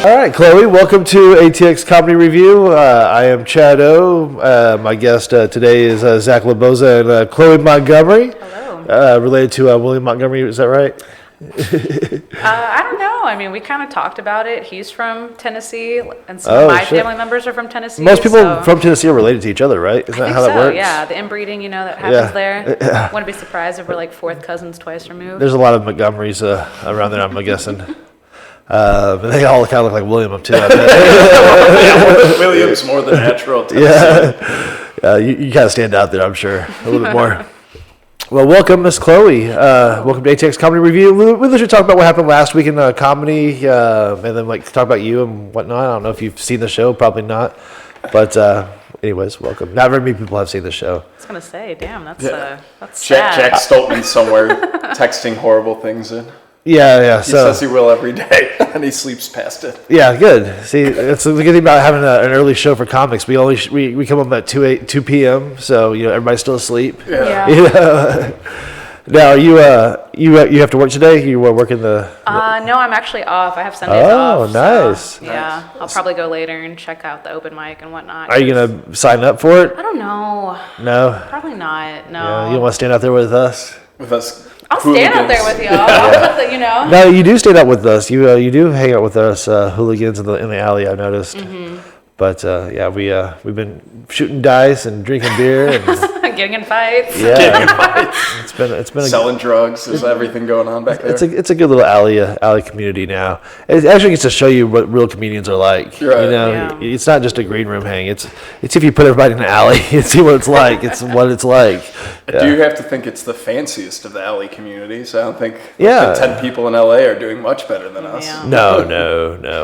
All right, Chloe, welcome to ATX Comedy Review. I am ChadO. My guest today is Zach Leboza and Chloe Montgomery. Hello. Related to William Montgomery, is that right? I don't know. I mean, we kind of talked about it. He's from Tennessee, and some of my family members are from Tennessee. Most people from Tennessee are related to each other, right? Isn't that how that works? Yeah, the inbreeding, that happens there. Wouldn't be surprised if we're like fourth cousins twice removed. There's a lot of Montgomerys around there, I'm guessing. But they all kind of look like William, too. I bet. William's more the natural. Yeah, you kind of stand out there, I'm sure, a little bit more. Well, welcome, Miss Chloe. Welcome to ATX Comedy Review. We literally talked about what happened last week in comedy, and then talk about you and whatnot. I don't know if you've seen the show, probably not. But anyways, welcome. Not very many people have seen the show. I was gonna say, damn, that's Jack sad. Stoltman's somewhere texting horrible things in. Yeah. He says he will every day, and he sleeps past it. Yeah, good. See, that's the good thing about having an early show for comics. We come up at 2 p.m., so everybody's still asleep. Yeah. Now you have to work today. You were working the. No, I'm actually off. I have Sundays off. Oh, nice. So, yeah, I'll probably go later and check out the open mic and whatnot. Are you gonna sign up for it? I don't know. No. Probably not. No. Yeah, you don't want to stand out there with us? With us. I'll stand out there with y'all. No, you do stand out with us. You do hang out with us hooligans in the alley. I've noticed. Mm-hmm. But we've been shooting dice and drinking beer and getting in fights. Yeah, getting in fights. It's been selling drugs. There's everything going on back there. It's a good little alley community now. It actually gets to show you what real comedians are like. Right. Yeah. It's not just a green room hang. It's if you put everybody in an alley and see what it's like. It's what it's like. I do have to think it's the fanciest of the alley communities. I don't think Yeah. the 10 people in LA are doing much better than us. Yeah. No.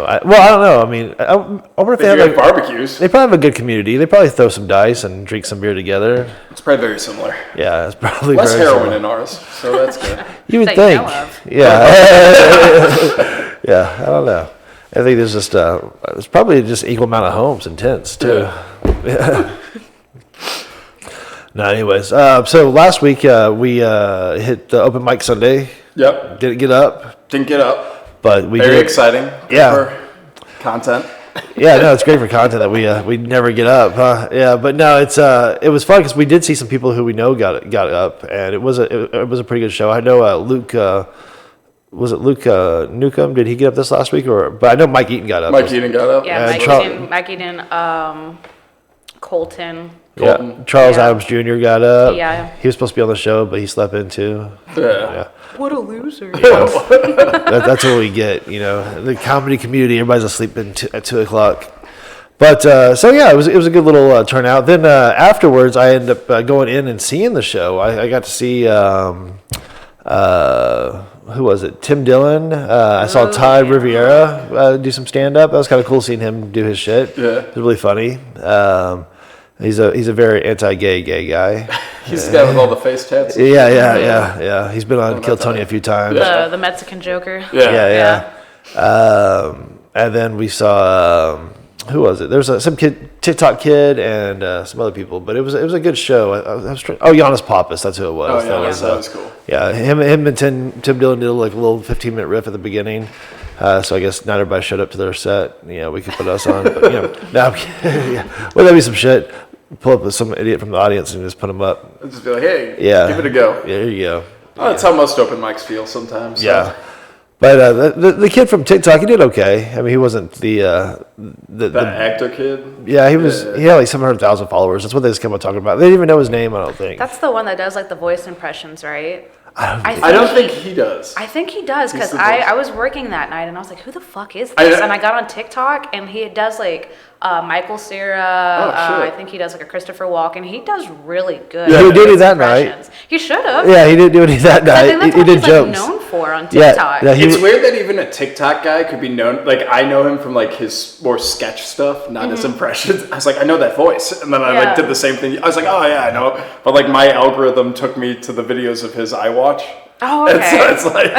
I don't know. I mean, I wonder if They do have have barbecues. They probably have a good community. They probably throw some dice and drink some beer together. It's probably very similar. Yeah, it's probably Less very heroin similar. in ours, so that's good. You would That think. you know of. Yeah. Yeah, I don't know. I think there's just it's probably just equal amount of homes and tents too. Yeah. No, anyways. So last week we hit the open mic Sunday. Yep. Didn't get up, Didn't get up. but we Very did. exciting. Good Yeah. for content. Yeah, no, it's great for content that we never get up. Huh? Yeah, but no, it was fun because we did see some people who we know got up, and it was a pretty good show. I know Luke. Was it Luke Newcomb? Did he get up this last week? But I know Mike Eaton got up. Mike Eaton got up. Yeah, Mike Eaton, Colton. Yeah, Charles Yeah. Adams Jr. got up. Yeah. He was supposed to be on the show, but he slept in too. Yeah. What a loser. That's what we get, The comedy community, everybody's asleep at 2 o'clock. But so yeah, it was a good little turnout. Then afterwards, I ended up going in and seeing the show. I got to see who was it? Tim Dillon. I saw Ty Riviera do some stand up. That was kind of cool seeing him do his shit. Yeah. It was really funny. He's a very anti-gay guy. He's the guy with all the face tats. Yeah. He's been on Kill Tony a few times. The Mexican Joker. Yeah. And then we saw who was it? There was some TikTok kid and some other people, but it was a good show. I was Giannis Pappas, that's who it was. Oh yeah, that was cool. Yeah, him and Tim Dillon did a little 15-minute riff at the beginning. So I guess not everybody showed up to their set. Yeah, we could put us on, but no, well, that'd be some shit. Pull up some idiot from the audience and just put him up. Just be like, hey, Yeah, give it a go. Yeah, there you go. Oh, that's how most open mics feel sometimes. So. Yeah. But the kid from TikTok, he did okay. I mean, he wasn't the actor kid. Yeah, he was. He had like 700,000 followers. That's what they just kept on talking about. They didn't even know his name. I don't think. That's the one that does like the voice impressions, right? I don't think he does. I think he does because He's the voice. I was working that night and I was like, who the fuck is this? And I got on TikTok and he does like Michael Cera. I think he does like a Christopher Walken. He does really good. Yeah, he did it that impressions. night. He should have. Yeah, he did do it that night. I think that's he what did he's jokes. like known for on TikTok. Yeah, It's weird that even a TikTok guy could be known. Like I know him from like his more sketch stuff, not his impressions. I was like, I know that voice, and then I like did the same thing. I was like, oh yeah, I know. But like my algorithm took me to the videos of his iWatch. Oh, okay. And so it's like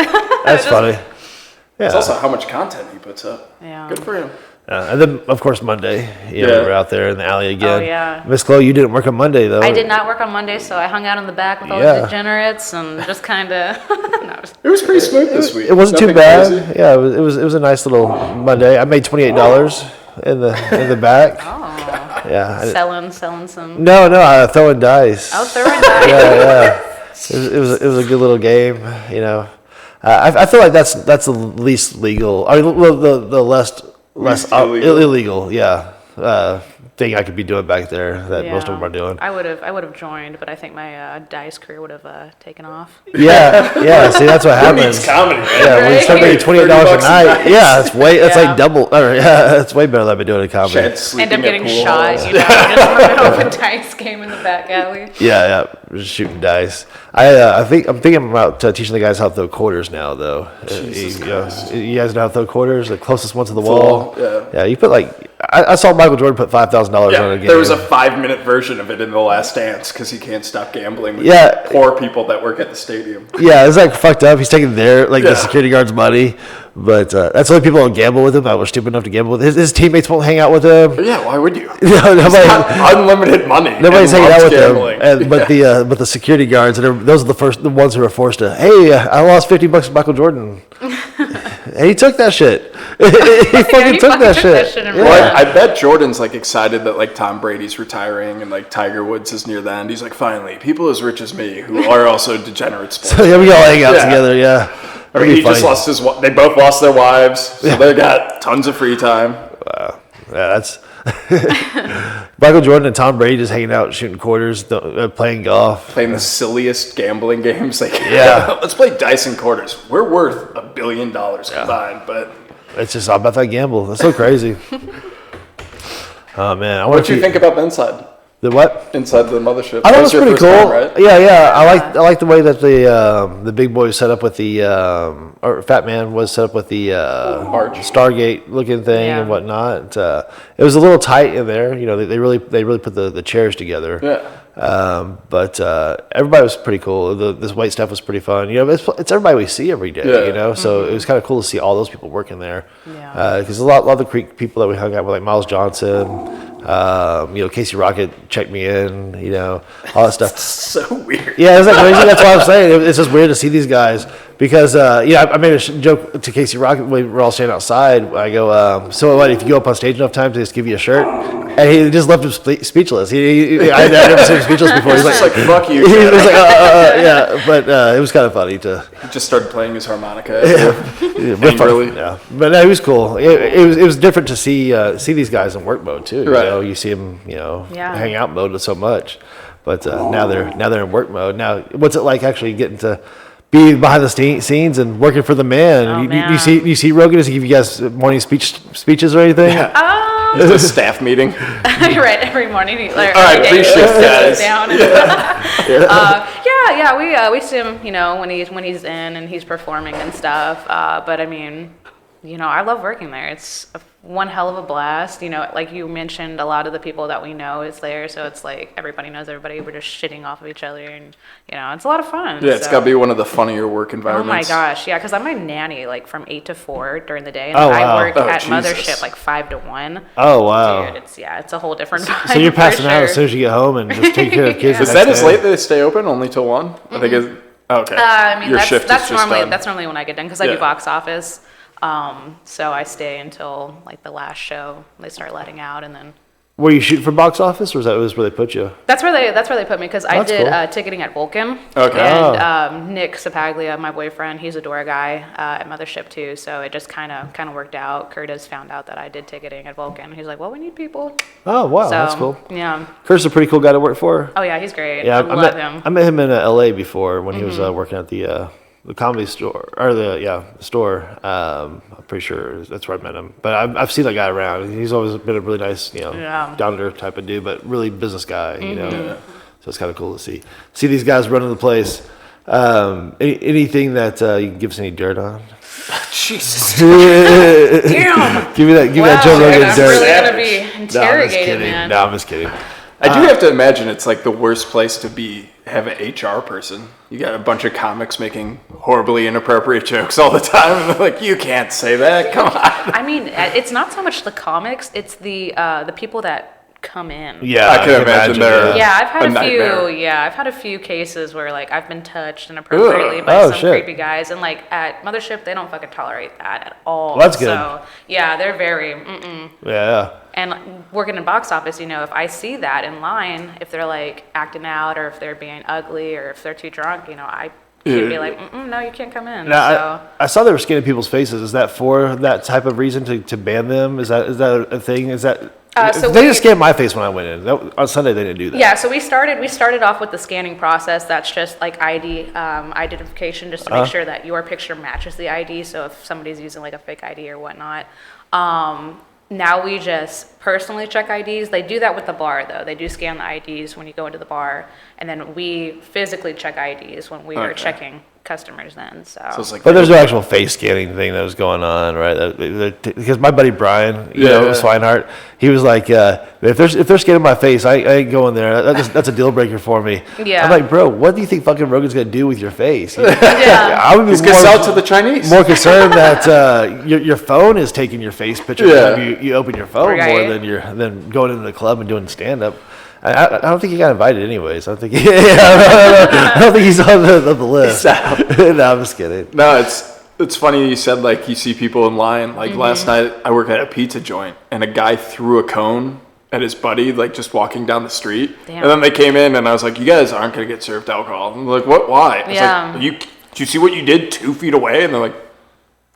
That's funny. Yeah. It's also how much content he puts up. Yeah. Good for him. And then, of course, Monday, we're out there in the alley again. Oh, yeah. Miss Chloe, you didn't work on Monday, though. I did not work on Monday, so I hung out in the back with all the degenerates and just kind of... It was pretty smooth this week. It wasn't too bad. Crazy. Yeah, it was a nice little Monday. I made $28 in the back. Oh. Yeah. Selling some... No, throwing dice. Oh, throwing dice. Yeah. It was a good little game, I feel like that's the least legal. I mean, the less illegal, thing I could be doing back there that most of them are doing. I would have joined, but I think my dice career would have taken off. Yeah. See, that's what happens. It's comedy, man. Yeah, when you start making $28 a night. Yeah, it's like double. It's way better than I've been doing in comedy. End up getting shot. Just from an open dice game in the back alley. Yeah, just shooting dice. I'm thinking about teaching the guys how to throw quarters now, though. You guys know how to throw quarters, the closest one to the wall. Yeah. You put I saw Michael Jordan put $5,000 on a game. There was a 5-minute version of it in The Last Dance because he can't stop gambling with poor people that work at the stadium. Yeah, it's like fucked up. He's taking the security guard's money, but that's the only people who gamble with him. I was stupid enough to gamble with his teammates won't hang out with him. But yeah, why would you? He's got unlimited money. Nobody's hanging out with gambling. him. But the security guards, those are the ones who are forced to. Hey, I lost $50 to Michael Jordan. And he took that shit. he fucking took that shit. Well, I bet Jordan's excited that Tom Brady's retiring and Tiger Woods is near the end. He's like, finally, people as rich as me who are also degenerate sports. So we all hang out together. Yeah. I mean, he just lost his. They both lost their wives, so they got tons of free time. Wow. Yeah, that's Michael Jordan and Tom Brady just hanging out, shooting quarters, playing golf, playing the silliest gambling games. Let's play dice and quarters. We're worth $1 billion combined, but it's just all about that gamble. That's so crazy. Oh man, what do you think about the inside? The what? Inside the mothership. I thought it was pretty cool. Time, right? Yeah. I like the way that the big boy was set up with the or Fat Man was set up with the Stargate looking thing and whatnot. It was a little tight in there. They really put the chairs together. Yeah. But everybody was pretty cool. This white stuff was pretty fun. It's everybody we see every day. So it was kind of cool to see all those people working there. Yeah. Because a lot of the Creek people that we hung out with, like Miles Johnson. Casey Rocket checked me in, all that stuff. It's so weird. Yeah, it's crazy. That's what I'm saying. It's just weird to see these guys because, I made a joke to Casey Rocket when we were all standing outside. I go, so what, if you go up on stage enough times, they just give you a shirt? And he just left him speechless. I'd never seen him speechless before. He's like, fuck you. He was like, yeah. But it was kind of funny to. He just started playing his harmonica. Really? Yeah. But no, it was cool. It was different to see these guys in work mode too. Right. You see them, hang out mode so much. But now they're in work mode. Now, what's it like actually getting to be behind the scenes and working for the man? Oh, you see Rogan? Does he give you guys morning speeches or anything? Yeah. It's a staff meeting. Right, every morning. All right, pre-shift guys. Down and we see him, when he's in and he's performing and stuff. But I mean, I love working there. It's one hell of a blast. Like you mentioned, a lot of the people that we know is there, so it's like everybody knows everybody. We're just shitting off of each other, and it's a lot of fun. Yeah, it's got to be one of the funnier work environments. Oh my gosh, yeah, because I'm a nanny from 8 to 4 during the day, and I work at Mothership 5 to 1. Oh wow, dude, it's a whole different vibe. So you're passing out as soon as you get home and just take care of kids. Is that as late that they stay open? Only till 1? I think it's okay. I mean, your shift that's is just normally done. That's normally when I get done because I do box office. So I stay until the last show. They start letting out, and then. Were you shooting for box office, or was that where they put you? That's where they put me because I did cool. ticketing at Vulcan. Okay. And Nick Sapaglia, my boyfriend, he's a door guy at Mothership too. So it just kind of worked out. Curtis found out that I did ticketing at Vulcan. He's like, "Well, we need people." Oh wow, so, that's cool. Yeah. Curtis is a pretty cool guy to work for. Oh yeah, he's great. Yeah, I love him. I met him in L.A. before when he was working at the comedy store or the store. I'm pretty sure that's where I met him. But I've seen that guy around. He's always been a really nice, down to earth type of dude, but really business guy. So it's kind of cool to see these guys running the place. Anything that you can give us any dirt on? Jesus. Damn. Give me that Joe Rogan dirt. I'm really gonna be interrogated, man. No, I'm just kidding. I do have to imagine it's like the worst place to have an HR person. You got a bunch of comics making horribly inappropriate jokes all the time, and they're like, you can't say that. Come on. I mean, it's not so much the comics; it's the people that come in. Yeah, I can imagine they're I've had a few. nightmare. Yeah, I've had a few cases where like I've been touched inappropriately by some creepy guys, and like at Mothership, they don't fucking tolerate that at all. Well, that's good. So yeah, they're very. Yeah. And working in box office, you know, if I see that in line, if they're like acting out or if they're being ugly or if they're too drunk, you know, I can't be like, no, you can't come in. Now, I saw they were scanning people's faces. Is that for that type of reason to ban them? Is that a thing? Is that they just scanned my face when I went in. On Sunday they didn't do that. Yeah, so we started off with the scanning process. That's just like ID identification, just to make sure that your picture matches the ID. So if somebody's using like a fake ID or whatnot. Now we just personally check IDs. They do that with the bar, though. They do scan the IDs when you go into the bar, and then we physically check IDs when we are checking customers then. So it's like, but there's no actual face scanning thing that was going on, right? Because my buddy Brian, you know, Swinehart, he was like, if they're scanning my face, I ain't going there. That's a deal breaker for me. Yeah. I'm like, bro, what do you think fucking Rogan's gonna do with your face? Yeah. I would be He's gonna sell it to the Chinese. More concerned that your phone is taking your face picture. You open your phone more than going into the club and doing stand up. I don't think he got invited anyways. I don't think I don't think he's on the list. No, I'm just kidding. No, it's funny you said like you see people in line. Like last night I worked at a pizza joint and a guy threw a cone at his buddy like just walking down the street. Damn. And then they came in and I was like, you guys aren't gonna get served alcohol. And they're like, what? Why? I was like, do you see what you did 2 feet away? And they're like,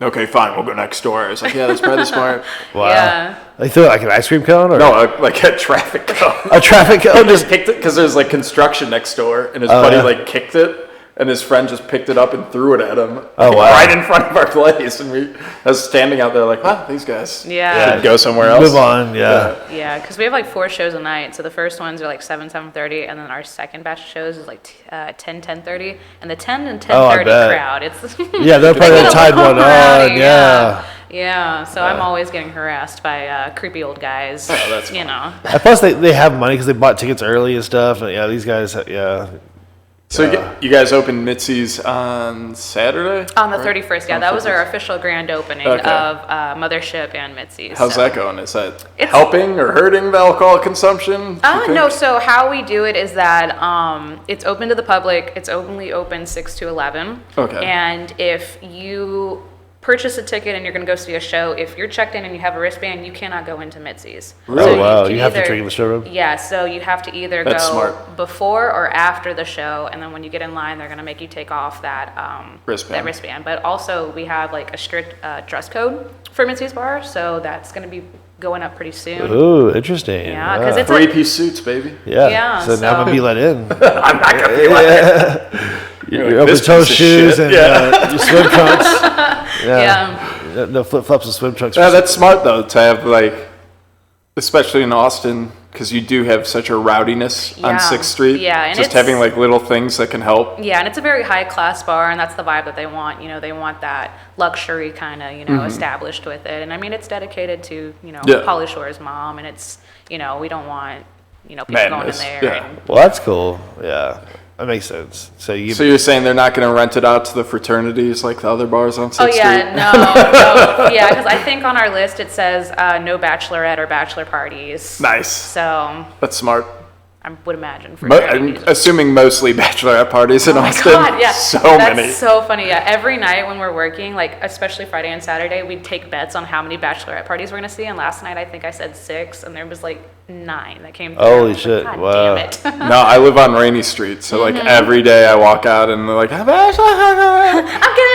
okay, fine, we'll go next door. I was like, yeah, that's probably smart. Wow. Yeah. They threw it like an ice cream cone? Or? No, like a traffic cone. A traffic cone? Just picked it because there's like construction next door, and his buddy like kicked it, and his friend just picked it up and threw it at him. Oh, wow. Right in front of our place, and I was standing out there like, wow, these guys should go somewhere else. Move on, Yeah, because we have like 4 shows a night. So the first ones are like 7:30, and then our second batch of shows is like 10:30, and the 10 and 10:30 crowd. It's they're probably the tied one on. Yeah, so I'm always getting harassed by creepy old guys. Oh, that's you know. And plus, they have money because they bought tickets early and stuff. And these guys, So you guys opened Mitzi's on Saturday? On the 31st, that was our official grand opening of Mothership and Mitzi's. How's that going? Is that helping or hurting the alcohol consumption? No, so how we do it is that it's open to the public. It's only open 6 to 11. Okay. And if you purchase a ticket and you're going to go see a show, if you're checked in and you have a wristband, you cannot go into Mitzi's. Really? So wow. You have to drink in the showroom? Yeah, so you have to either go before or after the show, and then when you get in line, they're going to make you take off that wristband. But also, we have like a strict dress code for Mitzi's Bar, so that's going to be going up pretty soon. Ooh, interesting. Yeah, because it's 3-piece suits, baby. Yeah. So now I'm going to be let in. I'm not going to be let in. Your open-toe shoes and your swim trunks. No flip-flops and swim trunks. Yeah, that's smart, though, to have, like, especially in Austin, because you do have such a rowdiness on 6th Street. Yeah, and just having, like, little things that can help. Yeah, and it's a very high-class bar, and that's the vibe that they want. You know, they want that luxury kind of, established with it. And, I mean, it's dedicated to, Pauly Shore's mom, and it's, we don't want, people going in there. Yeah. Well, that's cool. Yeah. That makes sense. So you're saying they're not going to rent it out to the fraternities like the other bars on 6th Street? No. Yeah, because I think on our list it says no bachelorette or bachelor parties. Nice. So that's smart. I would imagine. I'm assuming mostly bachelorette parties in Austin. God, yeah. Many. That's so funny. Yeah, every night when we're working, like especially Friday and Saturday, we'd take bets on how many bachelorette parties we're going to see. And last night I think I said 6, and there was like 9 that came through. Holy shit! God wow. Damn it. No, I live on Rainy Street, so like every day I walk out and they're like, I'm getting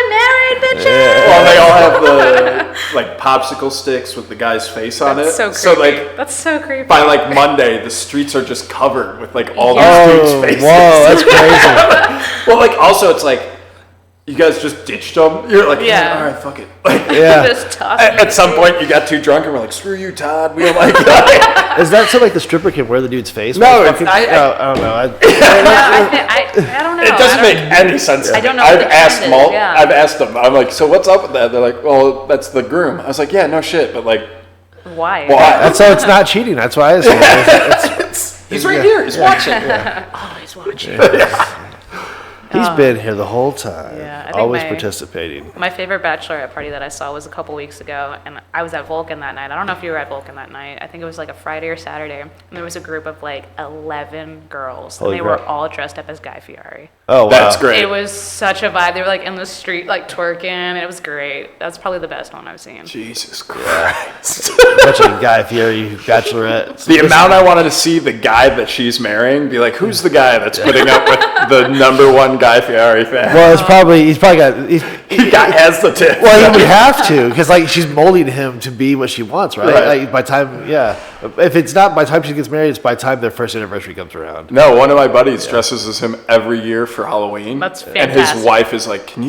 married, bitches. Yeah. Well, they all have the like popsicle sticks with the guy's face on it. So creepy. So like that's so creepy. by like Monday, the streets are just covered with like all these dudes' faces. Whoa, that's crazy. Well, like also it's like you guys just ditched them. You're like, all right, fuck it. Like, just toss at some point, you got too drunk and we're like, screw you, Todd. We don't like you. Is that so like the stripper can wear the dude's face? No, I don't know. I don't know. It doesn't make any sense. I don't know. I've asked them. I'm like, so what's up with that? They're like, well, that's the groom. I was like, yeah, no shit, but like, why? So it's not cheating. That's why I say He's right here. He's watching. Always watching. He's been here the whole time. Yeah, I think always participating. My favorite bachelorette party that I saw was a couple weeks ago, and I was at Vulcan that night. I don't know if you were at Vulcan that night. I think it was like a Friday or Saturday, and there was a group of like 11 girls, Holy and they were crap. all dressed up as Guy Fieri. Oh, wow. That's great. It was such a vibe. They were like in the street, like twerking, and it was great. That's probably the best one I've seen. Jesus Christ. Bunch of Guy Fieri bachelorette. The amount I wanted to see the guy that she's marrying, be like, who's the guy that's putting up with the #1 Guy Fieri fan? Well, he's probably got. He has the tip. Well, he would have to, because like she's molding him to be what she wants, right? Right. Like by time, if it's not by the time she gets married, it's by the time their first anniversary comes around. No, one of my buddies dresses as him every year for Halloween. That's And his fantastic. wife is like, can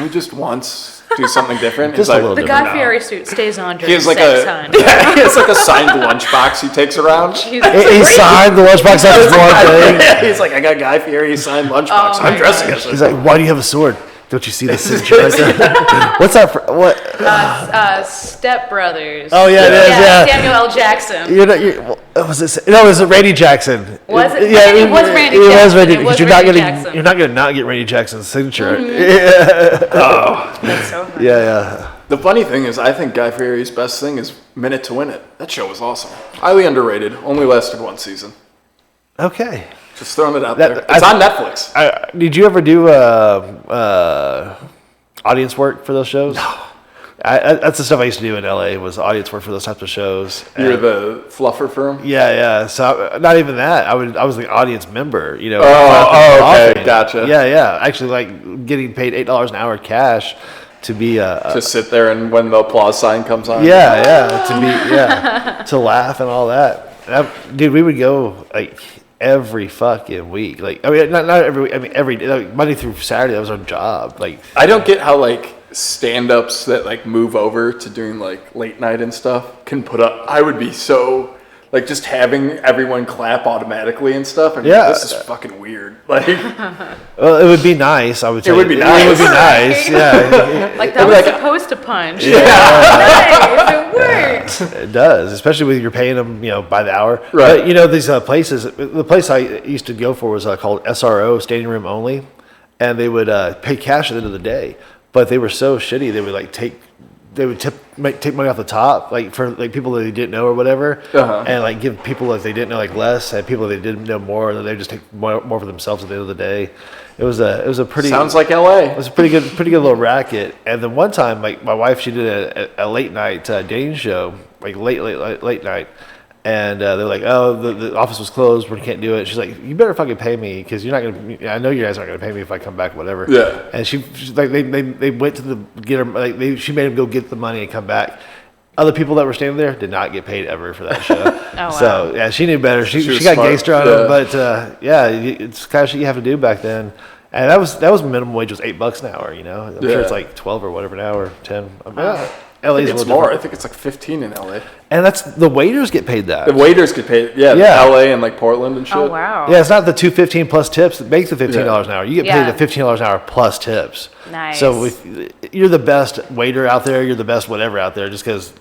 we just once do something different? Just He's like, a little The different Guy Fieri suit stays on He during has like sex, a hun. he has like a signed lunchbox he takes around. He signed the lunchbox out his one thing. He's like, I got Guy Fieri signed lunchbox. Oh my I'm dressing gosh. as him. He's like, why do you have a sword? Don't you see the signature right there? What's that? What? Step Brothers. Oh yeah, it is. Yeah. Samuel L. Jackson. Was it? No, it was Randy Jackson. Was it? Yeah, It was Randy It was Jackson. Randy. It Because was you're not Randy gonna, Jackson. you're not gonna not get Randy Jackson's signature. That's so funny. Yeah. The funny thing is, I think Guy Fieri's best thing is Minute to Win It. That show was awesome. Highly underrated. Only lasted one season. Okay. Just throwing it out there. It's on Netflix. Mm-hmm. Did you ever do audience work for those shows? No. That's the stuff I used to do in LA, was audience work for those types of shows. You're the fluffer for him? Yeah. So not even that. I was the audience member. Okay, offering. gotcha. Yeah. Actually, like getting paid $8 an hour cash to be To sit there and when the applause sign comes on. to laugh and all that. Dude, we would go like every fucking week. Like, I mean, not every week. I mean, every day, like Monday through Saturday. That was our job. Like, I don't get how like stand-ups that like move over to doing like late night and stuff can put up. I would be so like just having everyone clap automatically and stuff. This is fucking weird. Like, well, it would be nice. I would. Tell It would you. be It would be nice. nice. Yeah. Like that was supposed to punch. Yeah. Nice. It worked. It does, especially when you're paying them, by the hour. Right. But these places. The place I used to go for was called SRO, standing room only, and they would pay cash at the end of the day. But they were so shitty. They would like take money off the top, like for like people that they didn't know or whatever, and like give people that they didn't know like less, and people that they didn't know more, and then they just take more for themselves at the end of the day. It was a pretty. sounds like LA. It was a pretty good little racket. And then one time, like my wife, she did a late night dating show, like late night, and they're like, "Oh, the office was closed. We can't do it." She's like, "You better fucking pay me, because you're not gonna. I know you guys aren't gonna pay me if I come back, whatever." Yeah. And she's like, they went to get her. Like she made them go get the money and come back. Other people that were standing there did not get paid ever for that show. Wow. So yeah, she knew better. She was got smart. gangster on Yeah. them, but it's kind of shit you have to do back then. And that was minimum wage was $8 an hour. I'm sure it's like 12 or whatever an hour, 10. LA's a It's little more. different. I think it's like 15 in LA. And that's the waiters get paid that. The waiters get paid. Yeah. LA and like Portland and shit. Oh wow. Yeah, it's not the $2.15 plus tips that makes the $15 an hour. You get Yeah. paid the $15 an hour plus tips. Nice. So you're the best waiter out there, you're the best whatever out there, just because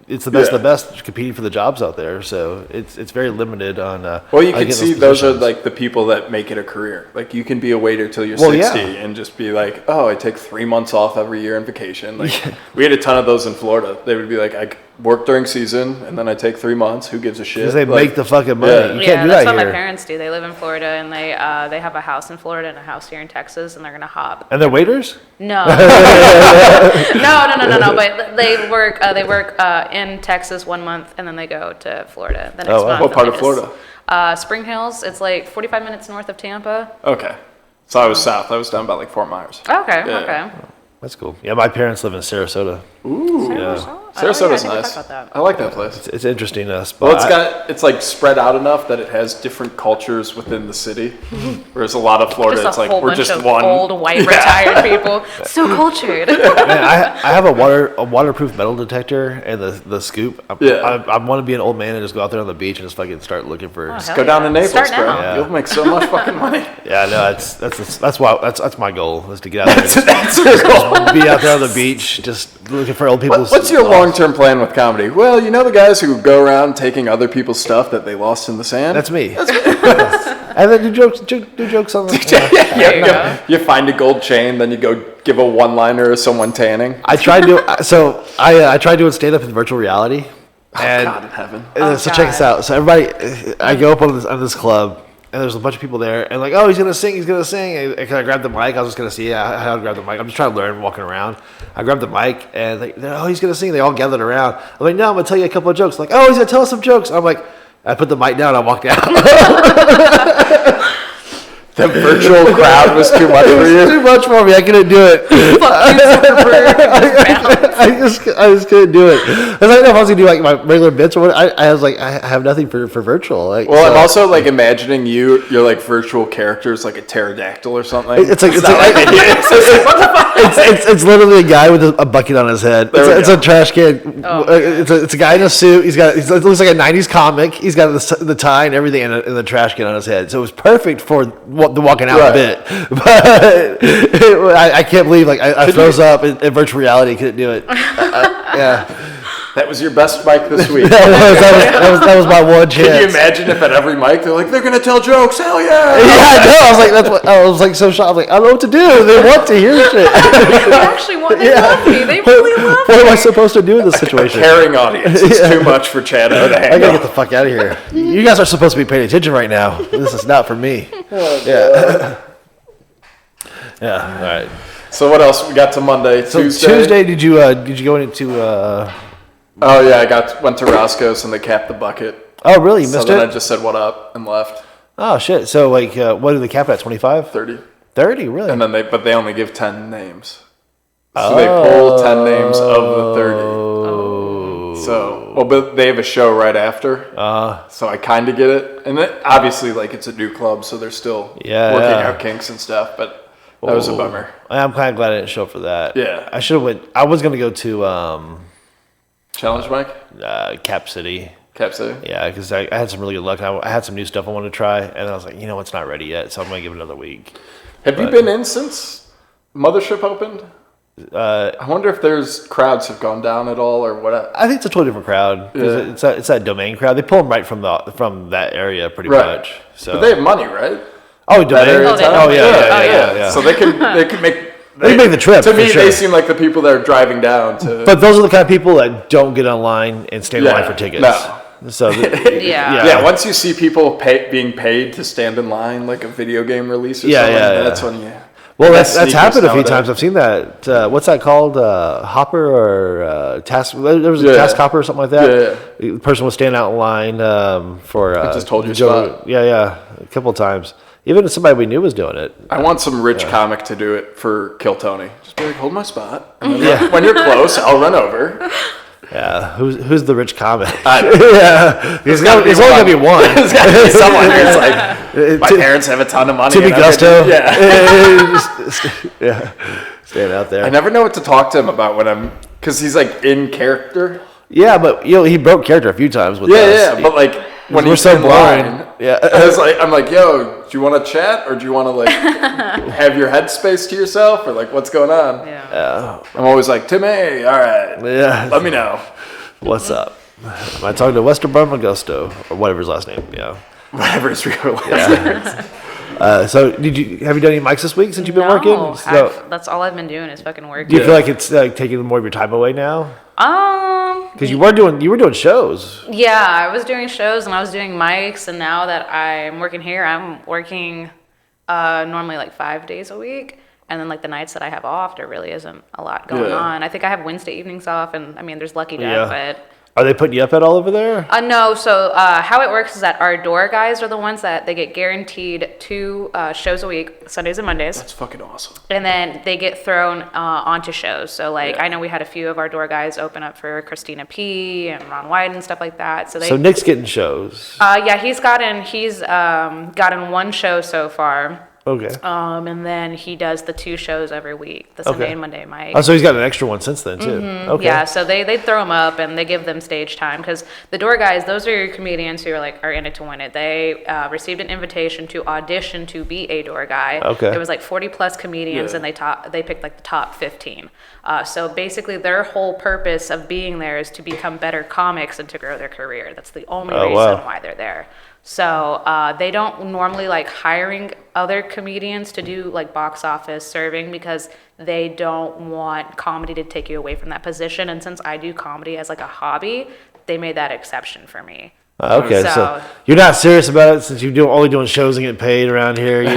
it's the best of the best competing for the jobs out there. So it's very limited on. Well, you on can getting see those those are positions. like the people that make it a career. Like you can be a waiter till you're Well, 60 yeah. and just be like, oh, I take 3 months off every year on vacation. Like we had a ton of those in Florida. They would be like, I work during season and then I take 3 months. Who gives a shit? Because they Like, make the fucking money. Yeah. You Yeah, can't do that's that what here. my parents do. They live in Florida, and they have a house in Florida and a house here in Texas, and they're gonna hop. And they're waiters? No, no. But they work in Texas 1 month, and then they go to Florida the next Oh, wow. month. What part and of they Florida? Spring Hills. It's like 45 minutes north of Tampa. Okay. So I was south. I was down by like Fort Myers. Okay, Yeah. okay. That's cool. Yeah, my parents live in Sarasota. Ooh. Sarasota? Sarasota is I never nice. thought about that. I like that place. It's interesting spot. Well, it's like spread out enough that it has different cultures within the city. Whereas a lot of Florida, Just it's a like whole we're bunch just of one old white retired people. So cultured. Man, I have a waterproof metal detector and the scoop. I want to be an old man and just go out there on the beach and just fucking start looking for. Oh, hell Go down to Naples, Start bro. now. Yeah. You'll make so much fucking money. Yeah, no, that's my goal is to get out there. That's your goal. Be out there on the beach, just looking for old people's. What's your long-term plan with comedy? Well, you know the guys who go around taking other people's stuff that they lost in the sand? That's me. And then do jokes on the. You find a gold chain, then you go give a one-liner of someone tanning. I tried doing stand-up in virtual reality. And God in heaven. So check this out. So everybody, I go up on this club, and there's a bunch of people there, and like, oh, he's gonna sing. And can I grab the mic? I was just gonna see how to grab the mic. I'm just trying to learn walking around. I grabbed the mic, and oh, he's gonna sing. They all gathered around. I'm like, no, I'm gonna tell you a couple of jokes. Like, oh, he's gonna tell us some jokes. I'm like, I put the mic down. I walked out. The virtual crowd was too much for you. Too much for me. I couldn't do it. I just couldn't do it. I was like, if I was gonna do like my regular bits or what, I was like, I have nothing for virtual. Like, well, so, I'm also like imagining you're like virtual characters, like a pterodactyl or something. It's literally a guy with a bucket on his head. It's a trash can. Oh, it's a guy in a suit. He looks like a '90s comic. He's got the tie and everything in the trash can on his head. So it was perfect for the walking out bit. But I can't believe I froze up in virtual reality. Couldn't do it. Yeah. That was your best mic this week. that was my one chance. Can you imagine if at every mic they're gonna tell jokes? Hell yeah! Yeah, I know. I was like so shocked. I was like, I don't know what to do. They want to hear shit. They actually want. They love me. They really love me. What am I supposed to do in this situation? A caring audience. It's too much for ChadO to handle. I gotta get the fuck out of here. You guys are supposed to be paying attention right now. This is not for me. Yeah. Yeah. All right. So what else? We got to Monday, Tuesday. Did you go into? Oh yeah, went to Roscoe's and they capped the bucket. Oh really? You missed it? So then I just said what up and left. Oh shit! So like, what do they cap at? 25? 30. 30, really? And then they only give 10 names. So they pull 10 names of the 30. Oh. So but they have a show right after. So I kind of get it, and obviously like it's a new club, so they're still working out kinks and stuff, but. That was a bummer. I'm kind of glad I didn't show up for that. Yeah. I should have went. I was going to go to Challenge Mike? Cap City. Cap City? Yeah, because I had some really good luck. I had some new stuff I wanted to try, and I was like, it's not ready yet, so I'm going to give it another week. Have you been in since Mothership opened? I wonder if crowds have gone down at all or what. I think it's a totally different crowd. Yeah. It's that domain crowd. They pull them right from that area pretty much. So. But they have money, right? Oh, domain. Yeah. So they can make. They make the trip. To me, sure. They seem like the people that are driving down to. But those are the kind of people that don't get online and stand in line for tickets. No. So yeah. Once you see people being paid to stand in line, like a video game release or something, that's when you. Well, that's happened a few times. I've seen that. What's that called? Hopper or Task? There was a Task Hopper or something like that. Yeah. The person was standing out in line for. I just told you spot. Yeah, a couple of times. Even somebody we knew was doing it. I want some rich comic to do it for Kill Tony. Just be like, hold my spot. And then when you're close, I'll run over. Yeah, who's the rich comic? Yeah, there's only gonna be one. There's gotta be someone who's like, my parents have a ton of money. Timmy Gusto. Yeah, staying out there. I never know what to talk to him about because he's like in character. Yeah, but he broke character a few times with us. Yeah, but like when he's so blind. Yeah, I'm like, yo, do you want to chat or do you want to like have your headspace to yourself or like what's going on? Yeah. I'm always like, Timmy, all right. Yeah. Let me know. What's up? Am I talking to Westerburn Augusto or whatever his last name? Yeah. Whatever his real last name. So have you done any mics this week since you've been working? That's all I've been doing is fucking working. Do you feel like it's taking more of your time away now? Because you were doing shows. Yeah, I was doing shows and I was doing mics, and now that I'm working here, I'm working normally like 5 days a week, and then like the nights that I have off, there really isn't a lot going on. I think I have Wednesday evenings off, and I mean, there's Lucky Duck, but. Are they putting you up at all over there? No. So how it works is that our door guys are the ones that they get guaranteed 2 shows a week, Sundays and Mondays. That's fucking awesome. And then they get thrown onto shows. So I know we had a few of our door guys open up for Christina P. and Ron White and stuff like that. So Nick's getting shows. Yeah, he's gotten 1 show so far. Okay. And then he does the 2 shows every week, the Sunday and Monday mic. Oh, so he's got an extra one since then, too. Okay. Yeah, so they throw them up and they give them stage time because the door guys, those are your comedians who are in it to win it. They received an invitation to audition to be a door guy. Okay. There was 40 plus comedians and they picked the top 15. So basically their whole purpose of being there is to become better comics and to grow their career. That's the only reason why they're there. So they don't normally like hiring other comedians to do like box office serving because they don't want comedy to take you away from that position. And since I do comedy as like a hobby, they made that exception for me. Okay, so you're not serious about it since you're only doing shows and getting paid around here. Yeah.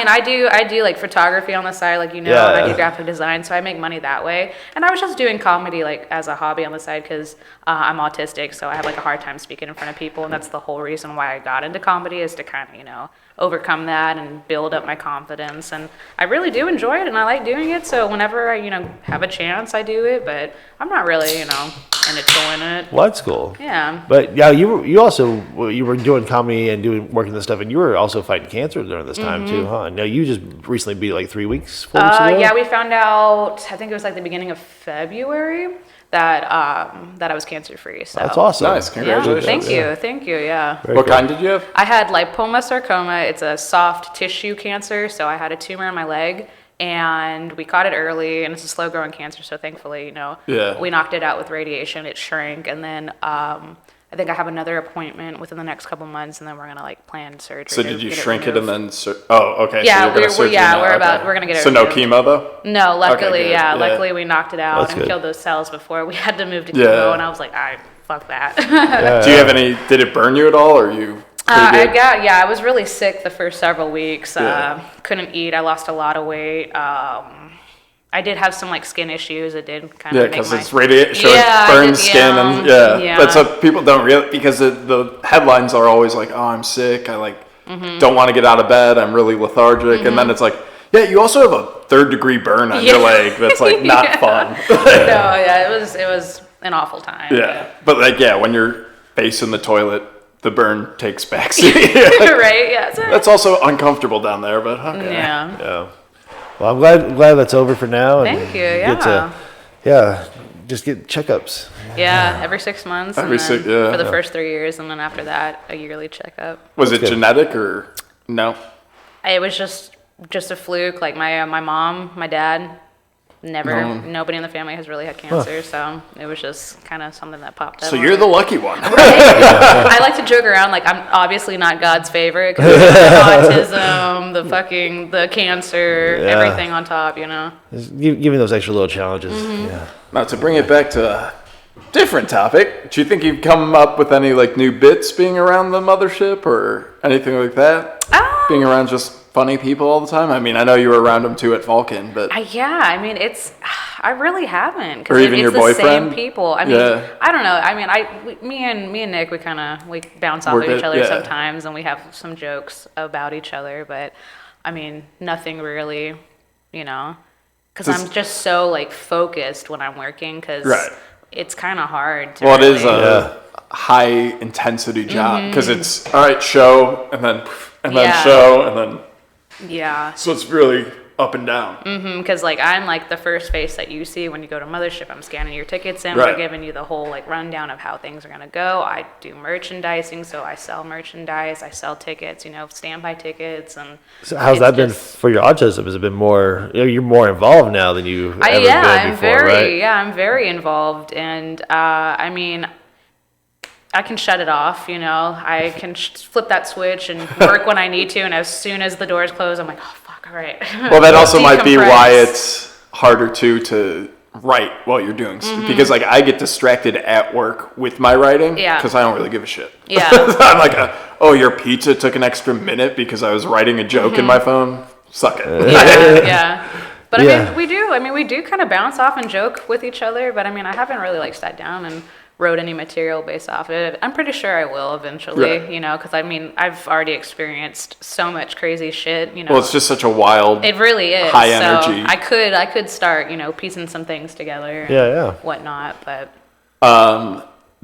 I do like photography on the side, and I do graphic design, so I make money that way. And I was just doing comedy like as a hobby on the side because I'm autistic, so I have like a hard time speaking in front of people, and that's the whole reason why I got into comedy is to kind of overcome that and build up my confidence. And I really do enjoy it, and I like doing it. So whenever I have a chance, I do it. But I'm not really in it to win it. Well, that's cool. Yeah. But yeah, you were doing comedy and working this stuff, and you were also fighting cancer during this time too, huh? Now you just recently beat 3 weeks, 4 weeks ago. Yeah, we found out. I think it was the beginning of February that I was cancer free. So that's awesome. Nice, congratulations. Yeah, thank you. Yeah. What kind did you have? I had liposarcoma. It's a soft tissue cancer, so I had a tumor in my leg. And we caught it early, and it's a slow-growing cancer, so thankfully, we knocked it out with radiation. It shrank, and then I think I have another appointment within the next couple months, and then we're gonna plan surgery. So did you shrink it and then? Okay. Yeah, so we're gonna get it. So no chemo though? No, luckily, okay, luckily we knocked it out That's and good. killed those cells before we had to move to chemo, and I was like, fuck that. Do you have any? Did it burn you at all, or are you? I was really sick the first several weeks. Couldn't eat. I lost a lot of weight. I did have some skin issues. It did kind of because it's radiation, burns skin, and that's what people don't realize because the headlines are always like, "Oh, I'm sick. I don't want to get out of bed. I'm really lethargic," and then it's like, "Yeah, you also have a 3rd-degree burn on your leg. That's not fun." It was an awful time. Yeah, but when you're facing the toilet, the burn takes backseat. Right? Yeah. That's also uncomfortable down there, but okay. Yeah. Well, I'm glad that's over for now. And Thank you. Yeah. Just get checkups. Yeah, every 6 months. For the first 3 years, and then after that, a yearly checkup. Was it genetic or no? It was just a fluke. Like my mom, my dad, nobody in the family has really had cancer, so it was just kind of something that popped up. So you're the lucky one. I like to joke around like I'm obviously not God's favorite because the autism, the cancer, everything on top, Just give me those extra little challenges. Yeah. Now to bring it back to a different topic, do you think you've come up with any new bits being around the mothership or anything like that? Being around just funny people all the time? I mean, I know you were around them too at Vulcan, but I really haven't. Or even it's your the boyfriend? same people. I mean, I don't know. I mean, me and Nick, we bounce off of each other sometimes, and we have some jokes about each other. But I mean, nothing really, because I'm just so focused when I'm working because it's kind of hard to. Well, it is a high intensity job because it's all right, show and then show and then. Yeah. So it's really up and down. Because I'm the first face that you see when you go to Mothership. I'm scanning your tickets in. We're giving you the whole rundown of how things are gonna go. I do merchandising, so I sell merchandise. I sell tickets, standby tickets, and. So how's that been for your autism? Has it been more? You're more involved now than you've ever been before, right? Yeah, I'm very involved, and I mean. I can shut it off, I can flip that switch and work when I need to, and as soon as the doors close, I'm like, oh, fuck, all right. Well, that also might be why it's harder, to write while you're doing stuff, because, I get distracted at work with my writing, because I don't really give a shit. Yeah. I'm like, your pizza took an extra minute because I was writing a joke in my phone? Suck it. Yeah. But, we do kind of bounce off and joke with each other, but, I haven't really, sat down and wrote any material based off of it. I'm pretty sure I will eventually, because I've already experienced so much crazy shit, Well, it's just such a wild, it really is. High energy. So I could start, piecing some things together and whatnot, but.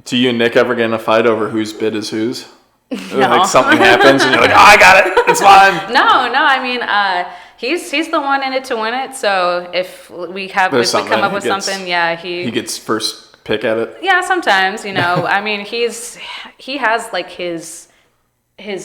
Do you and Nick ever get in a fight over whose bit is whose? Like something happens and you're like, oh, I got it. It's fine. No. I mean, he's the one in it to win it. So if we come up with something, he gets first pick at it. Yeah, sometimes, I mean, he has like his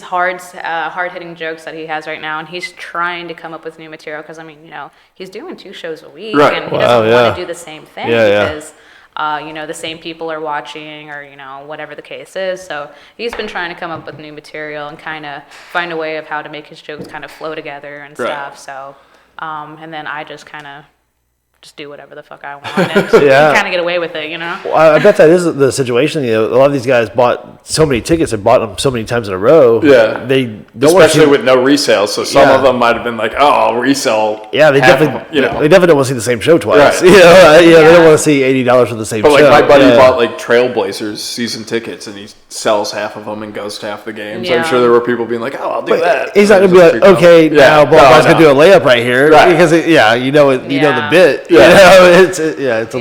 hard-hitting jokes that he has right now, and he's trying to come up with new material because, I mean, he's doing 2 shows a week, and he doesn't want to do the same thing because, the same people are watching or, whatever the case is. So he's been trying to come up with new material and kind of find a way of how to make his jokes kind of flow together and stuff. So, and then I just kind of just do whatever the fuck I want and kind of get away with it, Well, I bet that is the situation. A lot of these guys bought so many tickets and bought them so many times in a row. Yeah, they don't especially with no resale. So some of them might have been like, "Oh, I'll resell." Yeah, they definitely, they definitely don't want to see the same show twice. Right. They don't want to see $80 for the same show. But like my buddy bought like Trailblazers season tickets, and he sells half of them and goes to half the games. I'm sure there were people being like, "Oh, I'll do that." He's not gonna be like, "Okay, now Ball's gonna do a layup right here," because the bit. Yeah. It's a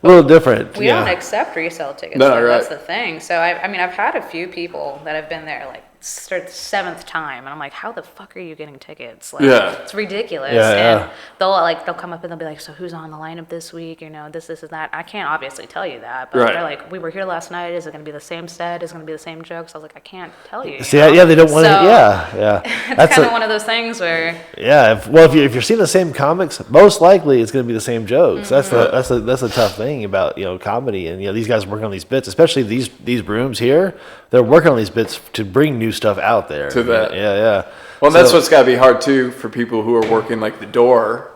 little different. We don't accept resale tickets. No, that's the thing. So I mean, I've had a few people that have been there like the 7th time, and I'm like, how the fuck are you getting tickets? Like, it's ridiculous. And they'll come up and they'll be like, so who's on the lineup this week? This and that. I can't obviously tell you that, but they're like, we were here last night. Is it going to be the same set? Is it going to be the same jokes? I was like, I can't tell you. See, they don't want to. It's kind of one of those things where. If you're seeing the same comics, most likely it's going to be the same jokes. That's the tough thing about comedy, and these guys work on these bits, especially these rooms here. They're working on these bits to bring new stuff out there. To that. Yeah. Well, that's what's got to be hard too for people who are working like the door.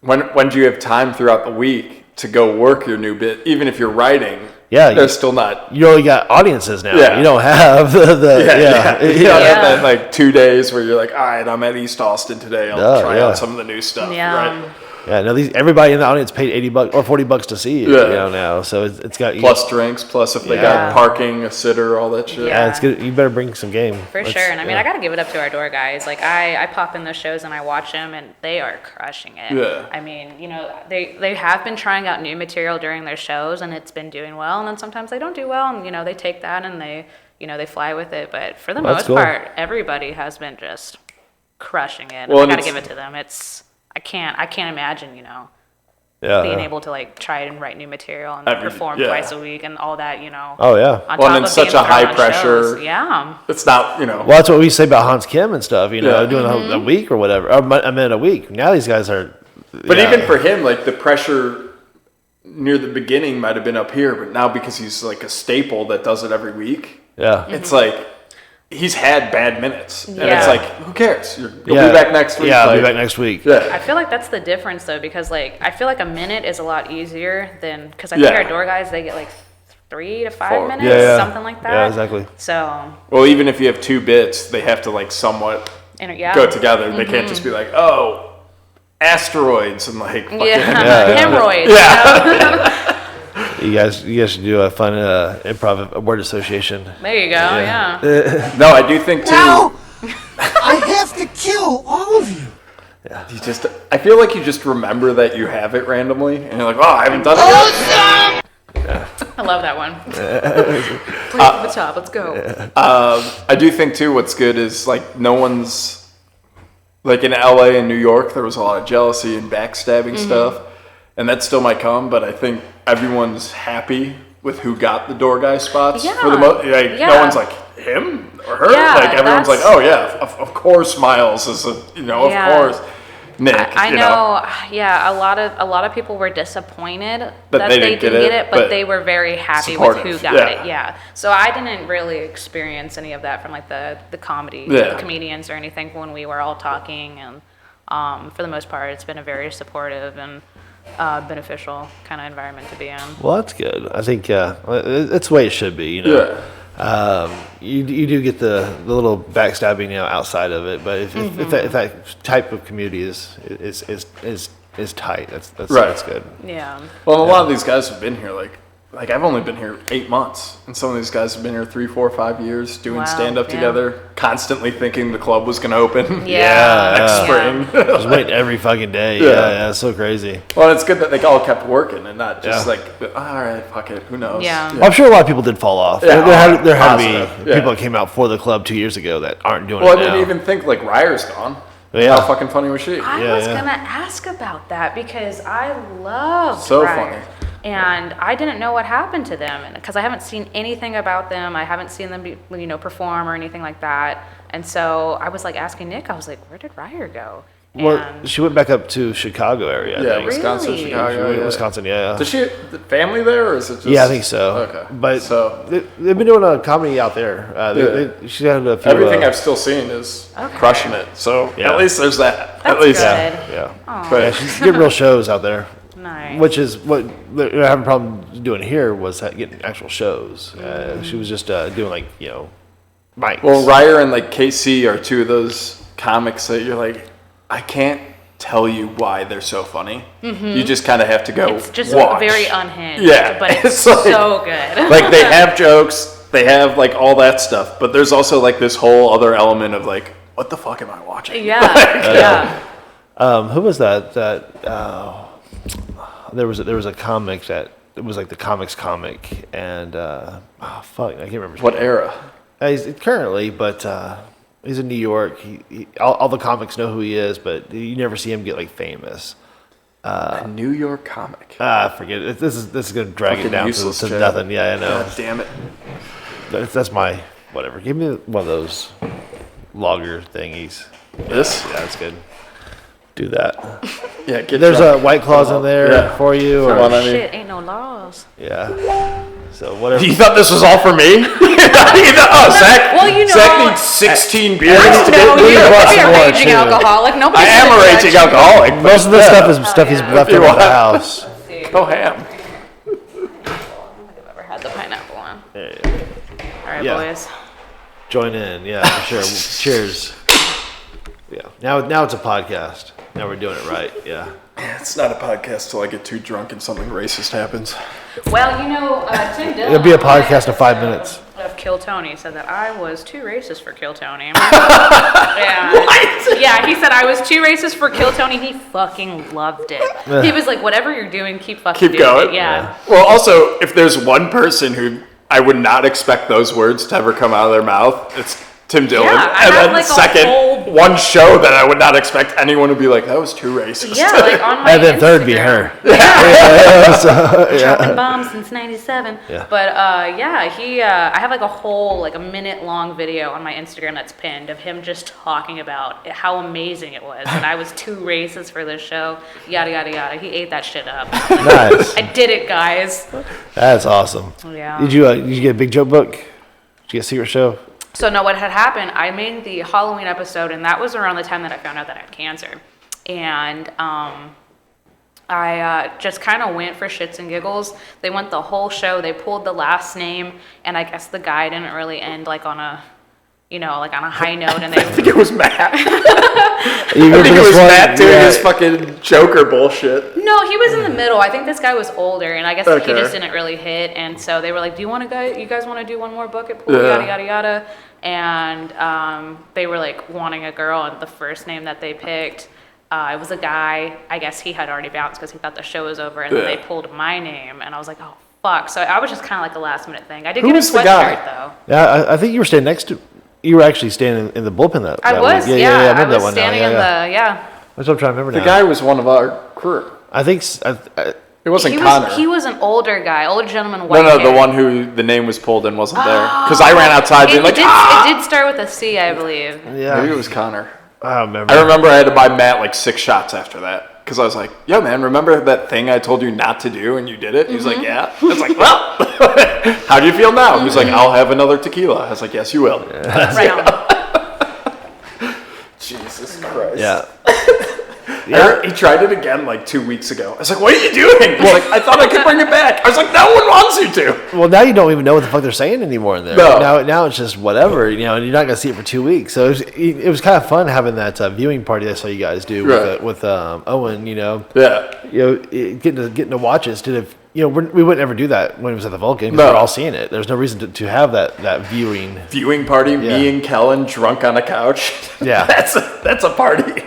When do you have time throughout the week to go work your new bit, even if you're writing? Yeah, they're still not. You only got audiences now. Yeah. You don't have the You don't have that like 2 days where you're like, all right, I'm at East Austin today. I'll try out some of the new stuff. Right. Yeah, no. Everybody in the audience paid $80 or $40 to see you. Now, so it's got plus drinks, plus if they got parking, a sitter, all that shit. Yeah, it's good. You better bring some game for sure. And I mean, I got to give it up to our door guys. Like I pop in those shows and I watch them, and they are crushing it. Yeah. I mean, they have been trying out new material during their shows, and it's been doing well. And then sometimes they don't do well, and they take that and they fly with it. But for the most part, everybody has been just crushing it. And I got to give it to them. I can't imagine, being able to like try and write new material and perform twice a week and all that, Oh yeah. And it's such a high pressure. Yeah. It's not, Well, that's what we say about Hans Kim and stuff, doing a week or whatever, or a minute a week. Now these guys are. But even for him, like the pressure near the beginning might have been up here, but now because he's like a staple that does it every week. Yeah. It's like. He's had bad minutes, and it's like, who cares? You'll be back next week. Yeah, I'll be back next week. Yeah. I feel like that's the difference, though, because like I feel like a minute is a lot easier than because I think our door guys they get like 3 to 5 minutes, something like that. Yeah, exactly. So. Well, even if you have 2 bits, they have to like somewhat go together. They can't just be like, oh, asteroids and like hemorrhoids. Yeah. You guys should do a fun improv word association. There you go. Yeah. No, I do think too. Now, I have to kill all of you. Yeah. I feel like you just remember that you have it randomly, and you're like, oh, I haven't done it yet. Yeah. I love that one. Play from the top. Let's go. I do think too. What's good is like no one's like in LA and New York. There was a lot of jealousy and backstabbing stuff. And that still might come, but I think everyone's happy with who got the door guy spots. Yeah. For the no one's like him or her. Yeah, like everyone's like, oh yeah, of course Miles is of course Nick. I know. Yeah, a lot of people were disappointed that they didn't get it, but they were very happy with who got it. Yeah. So I didn't really experience any of that from like the comedy, the comedians or anything when we were all talking, and for the most part, it's been a very supportive and beneficial kind of environment to be in. Well, that's good. I think it's the way it should be. You do get the little backstabbing outside of it, but if that type of community is tight, that's good. Yeah. Well, a lot of these guys have been here like like I've only been here 8 months, and some of these guys have been here 3, 4, 5 years doing Wow, stand-up yeah. together, constantly thinking the club was going to open Yeah. next Yeah. spring. Just waiting every fucking day. Yeah. Yeah, it's so crazy. Well, it's good that they all kept working and not just Yeah. like, all right, fuck it, who knows? Yeah. Well, I'm sure a lot of people did fall off. Yeah, There had to positive, be yeah. people that came out for the club 2 years ago that aren't doing Well, it I now. didn't even think like Ryer's gone. Yeah. How fucking funny was she? I Yeah, was yeah. gonna ask about that because I love So Ryan. funny. And I didn't know what happened to them because I haven't seen anything about them. I haven't seen them, perform or anything like that. And so I was like asking Nick. I was like, "Where did Ryer go?" Well, And she went back up to Chicago area. I Yeah, think. Wisconsin, Really? She Chicago. went to Yeah. Wisconsin, yeah. Does she the family there, or is it just? Yeah, I think so. Okay, But so they've been doing a comedy out there. She's had a few. everything I've still seen is Okay. crushing it. So Yeah. at least there's that. That's at least, good. Yeah. Aw, But Yeah, she's getting real shows out there. nice. Which is what they're having a problem doing here was getting actual shows. She was just doing mics. well, Ryer and like KC are two of those comics that you're like, I can't tell you why they're so funny. You just kind of have to go It's just watch. very unhinged. Yeah, But it's, it's like- so good. Like they have jokes, they have like all that stuff, but there's also like this whole other element of like, what the fuck am I watching? yeah. Who was that? There was a comic that it was like the comics comic, and fuck, I can't remember. What era? He's currently, but he's in New York. All the comics know who he is, but you never see him get like famous. A New York comic. I forget it. This is gonna drag Fucking it down useless to shit. nothing. Yeah, I know. God damn it. That's my whatever. Give me one of those logger thingies. This? Yeah, that's good. Do that. Yeah, get There's drunk. a White Claws in there Yeah. for you, Come or on, I mean- Shit, ain't no laws. yeah. So whatever. You thought this was all for me? Zach. Well, you know- Zach needs 16 beers to No, get you're brought some a more, raging too. alcoholic. I Nobody's am a gonna judge raging you. alcoholic. Most of the stuff is stuff he's left You over at the want- house. Go ham. I've ever had the pineapple one. Yeah. All right, Yeah. boys. Join in, yeah, for sure. Cheers. Yeah. Now it's a podcast. Now we're doing it right. Yeah. It's not a podcast till I get too drunk and something racist happens. Well, Tim Dillon. It'll be a podcast in 5 minutes. Of Kill Tony said that I was too racist for Kill Tony. Yeah, he said I was too racist for Kill Tony. He fucking loved it. He was like, whatever you're doing, keep fucking Keep doing going. it. Yeah. Well, also, if there's one person who I would not expect those words to ever come out of their mouth, it's Tim Dillon. Yeah, I and have, then like, a second, whole- one show that I would not expect anyone to be like, that was too racist. Yeah, like on my And then third be Instagram. her. Dropping bombs since '97. Yeah. But I have like a whole like a minute long video on my Instagram that's pinned of him just talking about how amazing it was, and I was too racist for this show. Yada yada yada. He ate that shit up. Nice. I did it, guys. That's awesome. Yeah. Did you get a big joke book? Did you get a secret show? So no, what had happened, I made the Halloween episode, and that was around the time that I found out that I had cancer. And I just kind of went for shits and giggles. They went the whole show. They pulled the last name, and I guess the guy didn't really end like on a, like on a high note. And I think it was Matt. You I think remember it this was one? Matt doing Yeah. his fucking Joker bullshit. no, he was in the middle. I think this guy was older, and I guess Okay. he just didn't really hit. And so they were like, "Do you guys want to do one more bucket pool?" Yeah. Yada yada yada. And they were like wanting a girl, and the first name that they picked, it was a guy. I guess he had already bounced because he thought the show was over, and then Yeah. they pulled my name, and I was like, "Oh fuck!" So I was just kind of like a last minute thing. I did Who get a was the sweatshirt guy? though. Yeah, I think you were standing next to. You were actually standing in the bullpen that. I that was, week. yeah. I I remember was that one now. standing Yeah, in yeah. the, yeah. That's what I'm trying to remember The now. guy was one of our crew. I think It wasn't He Connor. was an older guy, older gentleman, no, white the hair. one who the name was pulled in wasn't there. Because I ran outside being like, It did start with a C, I believe. yeah, Maybe it was Connor. I remember. I remember I had to buy Matt like 6 shots after that. Because I was like, yo, man, remember that thing I told you not to do and you did it? He was like, yeah. I was like, well, how do you feel now? He was like, I'll have another tequila. I was like, yes, you will. Right on. Jesus Christ. Yeah. He tried it again like 2 weeks ago. I was like, what are you doing? He's like, I thought I could bring it back. I was like, no one wants you to. Well, now you don't even know what the fuck they're saying anymore in there. No. Now it's just whatever, and you're not gonna see it for 2 weeks. So it was kind of fun having that viewing party I saw you guys do Right. with Owen. Yeah. Getting to watch it instead of we wouldn't ever do that when it was at the Vulcan because No. we're all seeing it. There's no reason to have that viewing. Viewing party, me and Kellen drunk on a couch. Yeah. That's a party.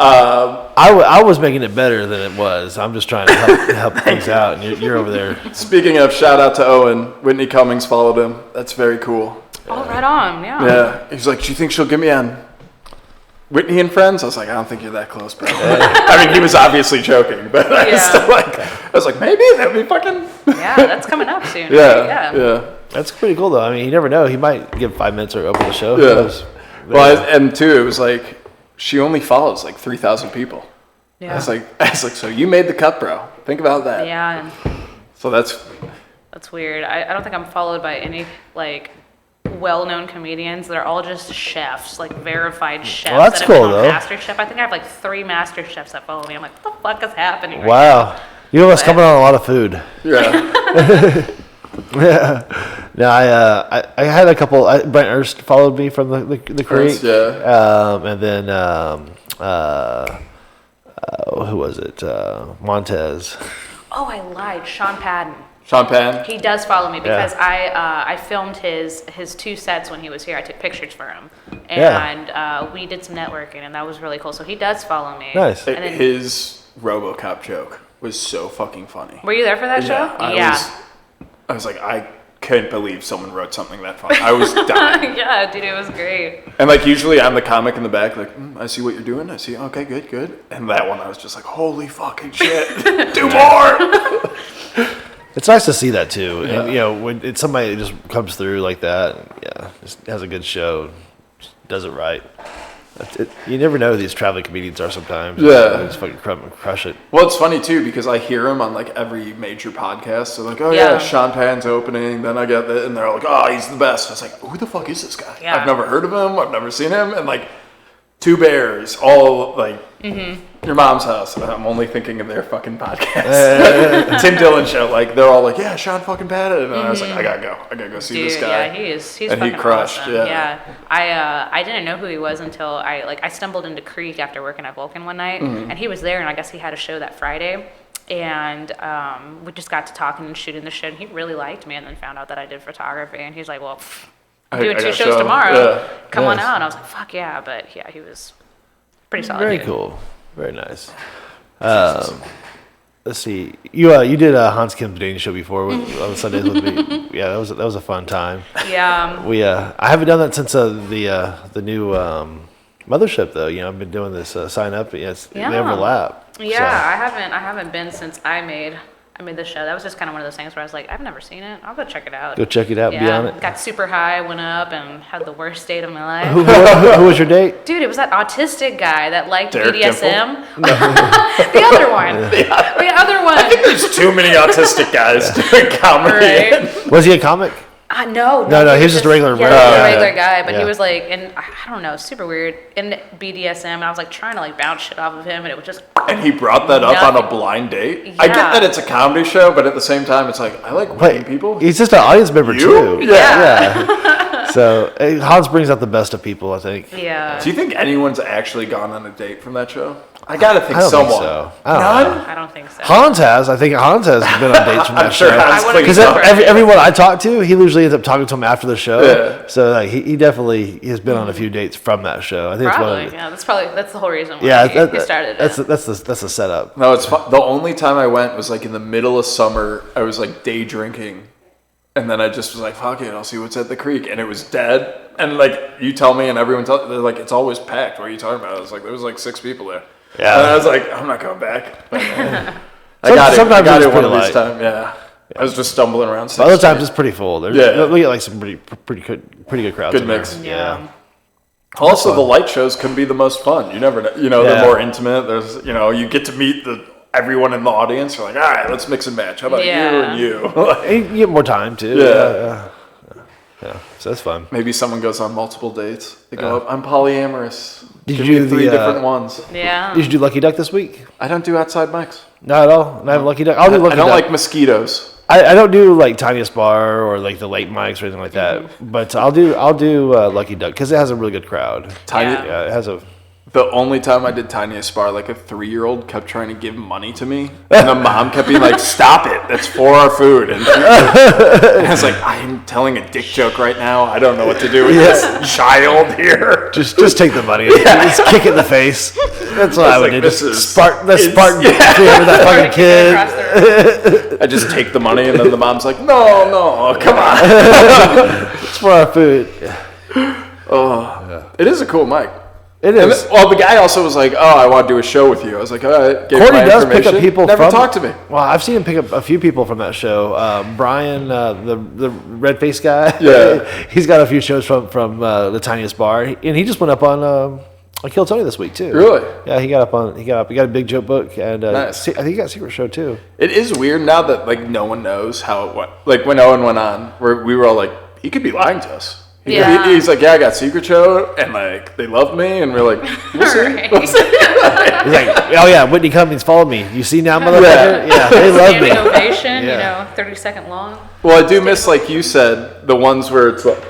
I was making it better than it was. I'm just trying to help things out, and you're over there. Speaking of, shout out to Owen. Whitney Cummings followed him. That's very cool. Oh, right on. Yeah. Yeah. He's like, do you think she'll get me on Whitney and Friends? I was like, I don't think you're that close, bro. I mean, he was obviously joking, but I was like, maybe that'd be fucking. Yeah, that's coming up soon. Yeah. Right? Yeah. That's pretty cool, though. I mean, you never know. He might give 5 minutes or open the show. Yeah. Well, and two, it was like she only follows like 3,000 people. Yeah. I was like, so you made the cut, bro. Think about that. Yeah. So that's Weird. I don't think I'm followed by any like well-known comedians. They're all just chefs, like verified chefs. Well, that's that have cool, been on though. MasterChef. I think I have like 3 MasterChefs that follow me. I'm like, what the fuck is happening? Right Wow. You must coming on a lot of food. yeah. Yeah. No, I had a couple. Brent Erst followed me from the creek. Ernst, yeah. And then who was it? Montez. Oh, I lied. Sean Padden. Sean Penn. He does follow me because I filmed his 2 sets when he was here. I took pictures for him, and we did some networking, and that was really cool. So he does follow me. Nice. And then, His RoboCop joke was so fucking funny. were you there for that show? I was like, I couldn't believe someone wrote something that funny. I was dying. Yeah, dude, it was great. And like usually I'm the comic in the back, like, I see what you're doing. I see, okay, good. And that one I was just like, holy fucking shit, do more. It's nice to see that too. And when it's somebody that just comes through like that, just has a good show, just does it right. You never know who these traveling comedians are sometimes. Yeah. They just fucking crush it. Well, it's funny too because I hear him on like every major podcast. So like, oh yeah, Sean Penn's opening. Then I get that, and they're like, oh, he's the best. I was like, who the fuck is this guy? Yeah. I've never heard of him. I've never seen him. And like, 2 Bears, all like Your Mom's House. I'm only thinking of their fucking podcast. Tim Dillon show. Like they're all like, yeah, Sean fucking Patton. And I was like, I gotta go see this guy. Yeah, he's and fucking he crushed. awesome. Yeah. I didn't know who he was until I stumbled into Creek after working at Vulcan one night, and he was there, and I guess he had a show that Friday. And we just got to talking and shooting the shit, and he really liked me, and then found out that I did photography, and he's like, well, I'm doing 2 shows tomorrow. Yeah. Come on out. And I was like, fuck yeah. But yeah, he was pretty solid. Very dude. cool. Very nice. Let's see. You did Hans Kim's dating show before on Sundays with me. Yeah, that was a fun time. Yeah. I haven't done that since the new mothership though. I've been doing this sign up. They overlap. Yeah, I haven't been since I made the show. That was just kind of one of those things where I was like, I've never seen it. I'll go check it out. Go check it out and be on it. Got super high, went up, and had the worst date of my life. Who was your date? Dude, it was that autistic guy that liked Derek BDSM. The other one. The other one. There's too many autistic guys doing comedy. Right? Was he a comic? No, he was just a regular. He was a regular guy, but Yeah. he was like, and I don't know, super weird in BDSM. And I was like trying to like bounce shit off of him, and it was just. And he brought that up on a Nothing. blind date. I get Yeah. that it's a comedy show, but at the same time, it's like I like whipping people. He's just an audience member too. Yeah. So Hans brings out the best of people, I think. Yeah. Do you think anyone's actually gone on a date from that show? I gotta think I don't someone. think so. I don't know. I don't think so. Hans has. I think Hans has been on dates from that I'm sure show. Hans I wouldn't be Because surprised. everyone I talk to, he usually ends up talking to him after the show. Yeah. So he definitely has been on a few dates from that show. I think Probably. it's one of Yeah, that's the whole reason why he he started that's it. that's the setup. No, it's fun. The only time I went was like in the middle of summer. I was like day drinking, and then I just was like, "Fuck it, I'll see what's at the creek," and it was dead. And like you tell me, and everyone tells, they're like, "It's always packed." What are you talking about? I was like, there was like 6 people there. Yeah. And I was like, I'm not going back. I Sometimes got it's it one pretty of these light. times. Yeah. I was just stumbling around. Other times it's pretty full. We Yeah. get like some pretty good crowds. Good in there. mix. Yeah. Also, the light shows can be the most fun. You never know. Yeah. They're more intimate. There's, you get to meet everyone in the audience. You're like, all right, let's mix and match. How about you and you? And you get more time too. Yeah. So that's fun. Maybe someone goes on multiple dates. They go up, I'm polyamorous. Did Give you me do 3 the, different ones. Yeah. Did you do Lucky Duck this week? I don't do outside mics. Not at all. Not even Lucky Duck. I'll do Lucky I don't Duck. like mosquitoes. I don't do like Tiniest Bar or like the late mics or anything like that. But I'll do Lucky Duck because it has a really good crowd. Tiny. Yeah. Yeah, it has a. The only time I did Tiniest Bar, like a 3-year-old kept trying to give money to me, and the mom kept being like, "Stop it! That's for our food." And I was like, "I'm telling a dick joke right now. I don't know what to do with this child here." Just take the money. Just kick it in the face. That's what I would do. Just Spartan with that fucking kid. I just take the money, and then the mom's like, "No, come on." It's for our food. It is a cool mic. It is. Well, the guy also was like, "Oh, I want to do a show with you." I was like, "All right." Courtney does pick up people. Never talked to me. Well, I've seen him pick up a few people from that show. Brian, the red face guy. Yeah, he's got a few shows from the Tiniest Bar, and he just went up on Kill Tony this week too. Really? Yeah, he got up. He got a big joke book, and nice. I think he got a secret show too. It is weird now that like no one knows how it went. Like when Owen went on, we were all like, he could be lying to us. He's like, yeah, I got secret show, and like they loved me, and we're like, we'll see. Right. We'll see. He's like, oh yeah, Whitney Cummings followed me. You see now, motherfucker? Yeah, they love me. Standing ovation, 30-second long. Well, I do miss, like you said, the ones where it's like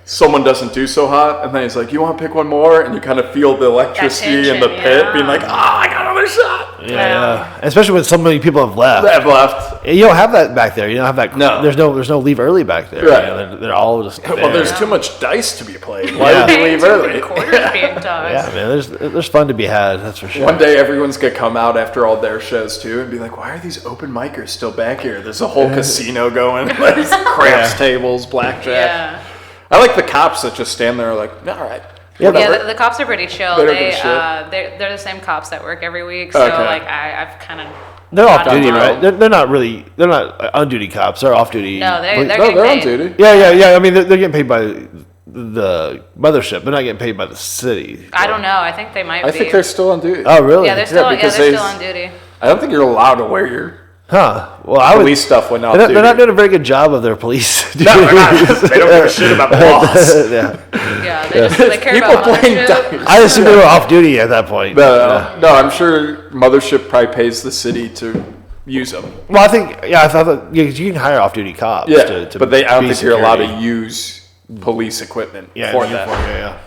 someone doesn't do so hot, and then he's like, you want to pick one more? And you kind of feel the electricity in the pit, being like, I got another shot. Yeah. Especially when so many people have left. I've left. You don't have that back there. You don't have that. No. There's no leave early back there. Right. You know, they're all just there. Well, there's too much dice to be played. Why would you leave early? Quarters being tossed. Yeah, man. There's fun to be had. That's for sure. One day everyone's gonna come out after all their shows too and be like, why are these open micers still back here? There's a whole casino going, like craps tables, blackjack. Yeah. I like the cops that just stand there like, all right. Yeah, The cops are pretty chill. They don't give a They're the same cops that work every week. So Okay. like I've kind of. they're off duty, on. right? They're not really. They're not on duty cops. They're off duty. No, they're No, getting they're on paid. duty. Yeah. I mean, they're getting paid by the mothership. They're not getting paid by the city. I don't know. I think they might be. I think they're still on duty. Oh, really? Yeah, they're still. Yeah, because they're still on duty. I don't think you're allowed to wear your Huh. Well, I would. police stuff when off They're duty. not doing a very good job of their police. No, they're not. They don't give a shit about the laws. Yeah. Yeah, they care People about playing mothership. dice. I assume they were off duty at that point. No, I'm sure Mothership probably pays the city to use them. Well, I think I thought that you can hire off-duty cops. Yeah, to but I don't be think you're allowed security. to use police equipment Yeah, for in that. uniform, yeah.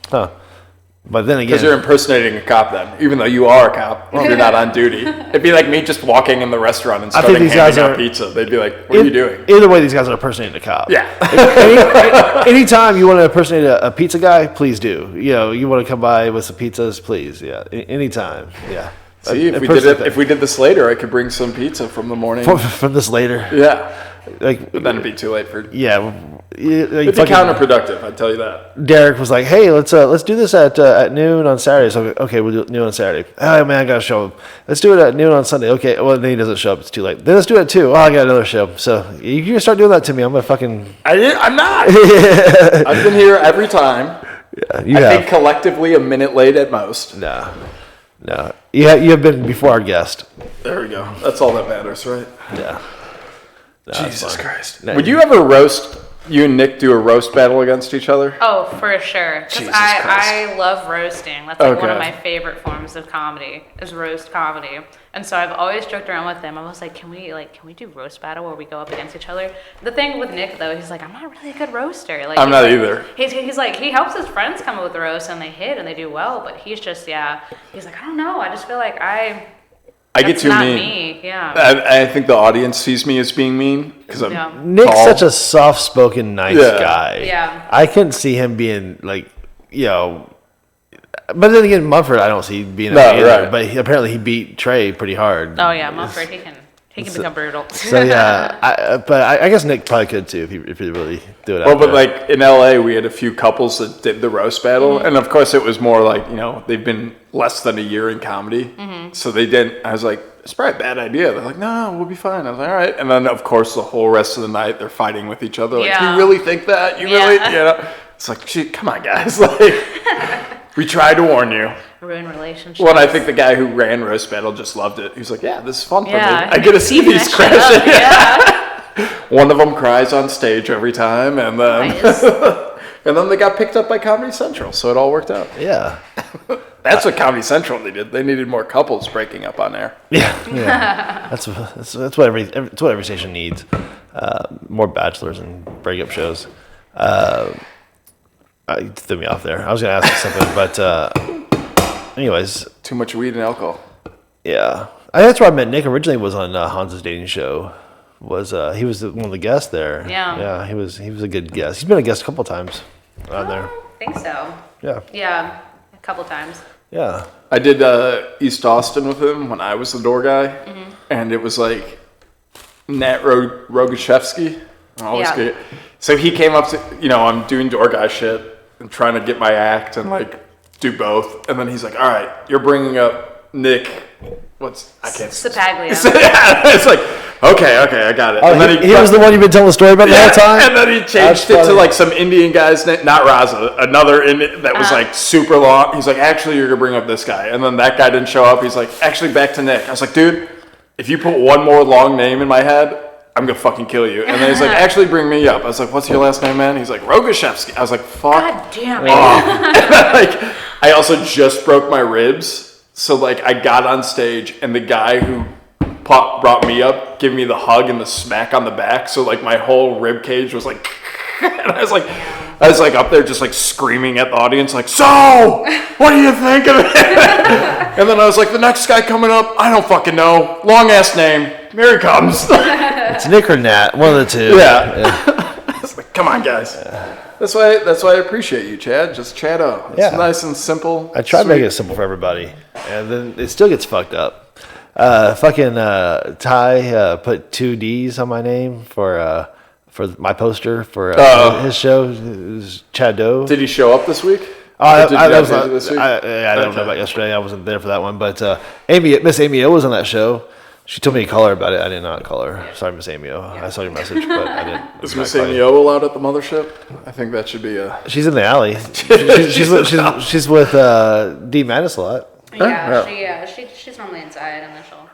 Huh. But then Because you're again, impersonating a cop then, even though you are a cop, you're not on duty. It'd be like me just walking in the restaurant and I think starting these guys handing out are- pizza. They'd be like, what are you doing? either way, these guys are impersonating a cop. Yeah. Anytime you want to impersonate a pizza guy, please do. You want to come by with some pizzas, please. Yeah. Anytime. Yeah. See, if we did this later, I could bring some pizza from the morning. from this later. Yeah. Like, But then it'd be too late for... yeah. It'd be counterproductive, I'd tell you that. Derek was like, "Hey, let's do this at noon on Saturday." So okay, we'll do it noon on Saturday. Oh man, I gotta show him. Let's do it at noon on Sunday. Okay, well then he doesn't show up. It's too late. Then let's do it at 2. Oh, I got another show. So you can start doing that to me. I'm gonna fucking. I'm not. I've been here every time. Yeah, you I have. think collectively a minute late at most. No. You have been before our guest. There we go. That's all that matters, right? Yeah. No, Jesus Christ. No, Would you ever you and Nick do a roast battle against each other? Oh, for sure. Because Jesus I love roasting. That's like one of Okay. my favorite forms of comedy is roast comedy. And so I've always joked around with them. I was like, can we do roast battle where we go up against each other? The thing with Nick though, he's like, I'm not really a good roaster. Like I'm he's not like- either. He's like, he helps his friends come up with the roast and they hit and they do well, but he's just he's like, I don't know. I just feel like I get that's too not mean. me. Yeah. I think the audience sees me as being mean because I'm Yeah. Nick's tall. such a soft-spoken, nice Yeah. guy. Yeah. I couldn't see him being like, But then again, Mumford, I don't see being No, that either. right. But apparently, he beat Trey pretty hard. Oh yeah, Mumford, he can become brutal. So yeah, I guess Nick probably could too if he really do it. Well, out but there. like in LA, we had a few couples that did the roast battle, and of course, it was more like they've been less than a year in comedy, so they didn't. I was like, it's probably a bad idea. They're like, no, we'll be fine. I was like, all right. And then of course, the whole rest of the night, they're fighting with each other. Like, Yeah. you really think that? You Yeah. really, It's like, shit, come on, guys. Like, we tried to warn you. Ruin relationships. Well, and I think the guy who ran roast battle just loved it. He was like, yeah, this is fun for me. Yeah, I get to see teasing these that shit crashing. up, Yeah. One of them cries on stage every time, and then Nice. and then they got picked up by Comedy Central, so it all worked out. yeah, That's what Comedy Central needed. They needed more couples breaking up on air. yeah. That's what every station needs. More bachelors and breakup shows. You threw me off there. I was gonna ask you something, but Anyways, Too much weed and alcohol. yeah. That's where I met Nick. Originally was on Hans's dating show. He was one of the guests there. Yeah. Yeah, he was a good guest. He's been a guest a couple times on there. I think so. Yeah. Yeah, a couple times. Yeah. I did East Austin with him when I was the door guy, and it was like Nat Rogachevsky. I always get it. So he came up to, I'm doing door guy shit and trying to get my act and like do both, and then he's like, "All right, you're bringing up Nick." I can't. Sapaglia. It's like, okay, I got it. Oh, and then he was the one you've been telling the story about the whole time? And then he changed it to like some Indian guy's name, not Raza, another Indian that was like super long. He's like, actually, you're gonna bring up this guy, and then that guy didn't show up. He's like, actually, back to Nick. I was like, dude, if you put one more long name in my head, I'm gonna fucking kill you. And then he's like, actually, bring me up. I was like, what's your last name, man? He's like, Rogachevsky. I was like, fuck. God damn it. Like, I also just broke my ribs. So, like, I got on stage, and the guy who brought me up gave me the hug and the smack on the back. So, like, my whole rib cage was like, and I was like up there just like screaming at the audience, like, so, what do you think of it? And then I was like, the next guy coming up, I don't fucking know. Long ass name. Here he comes. It's Nick or Nat, one of the two. Yeah. It's like, come on, guys. That's why I appreciate you, Chad. Just ChadO. It's nice and simple. I try to make it simple for everybody, and then it still gets fucked up. Ty put 2 D's on my name for my poster for his show. It was ChadO. Did he show up this week? I don't know about yesterday. I wasn't there for that one, but Miss Amy O was on that show. She told me to call her about it. I did not call her. Sorry, Miss Amy O. I saw your message, but I didn't. Is Miss Amy O allowed at the mothership? I think that should be a... She's in the alley. She's with D. Mattis a lot. Yeah, she's normally inside on the show.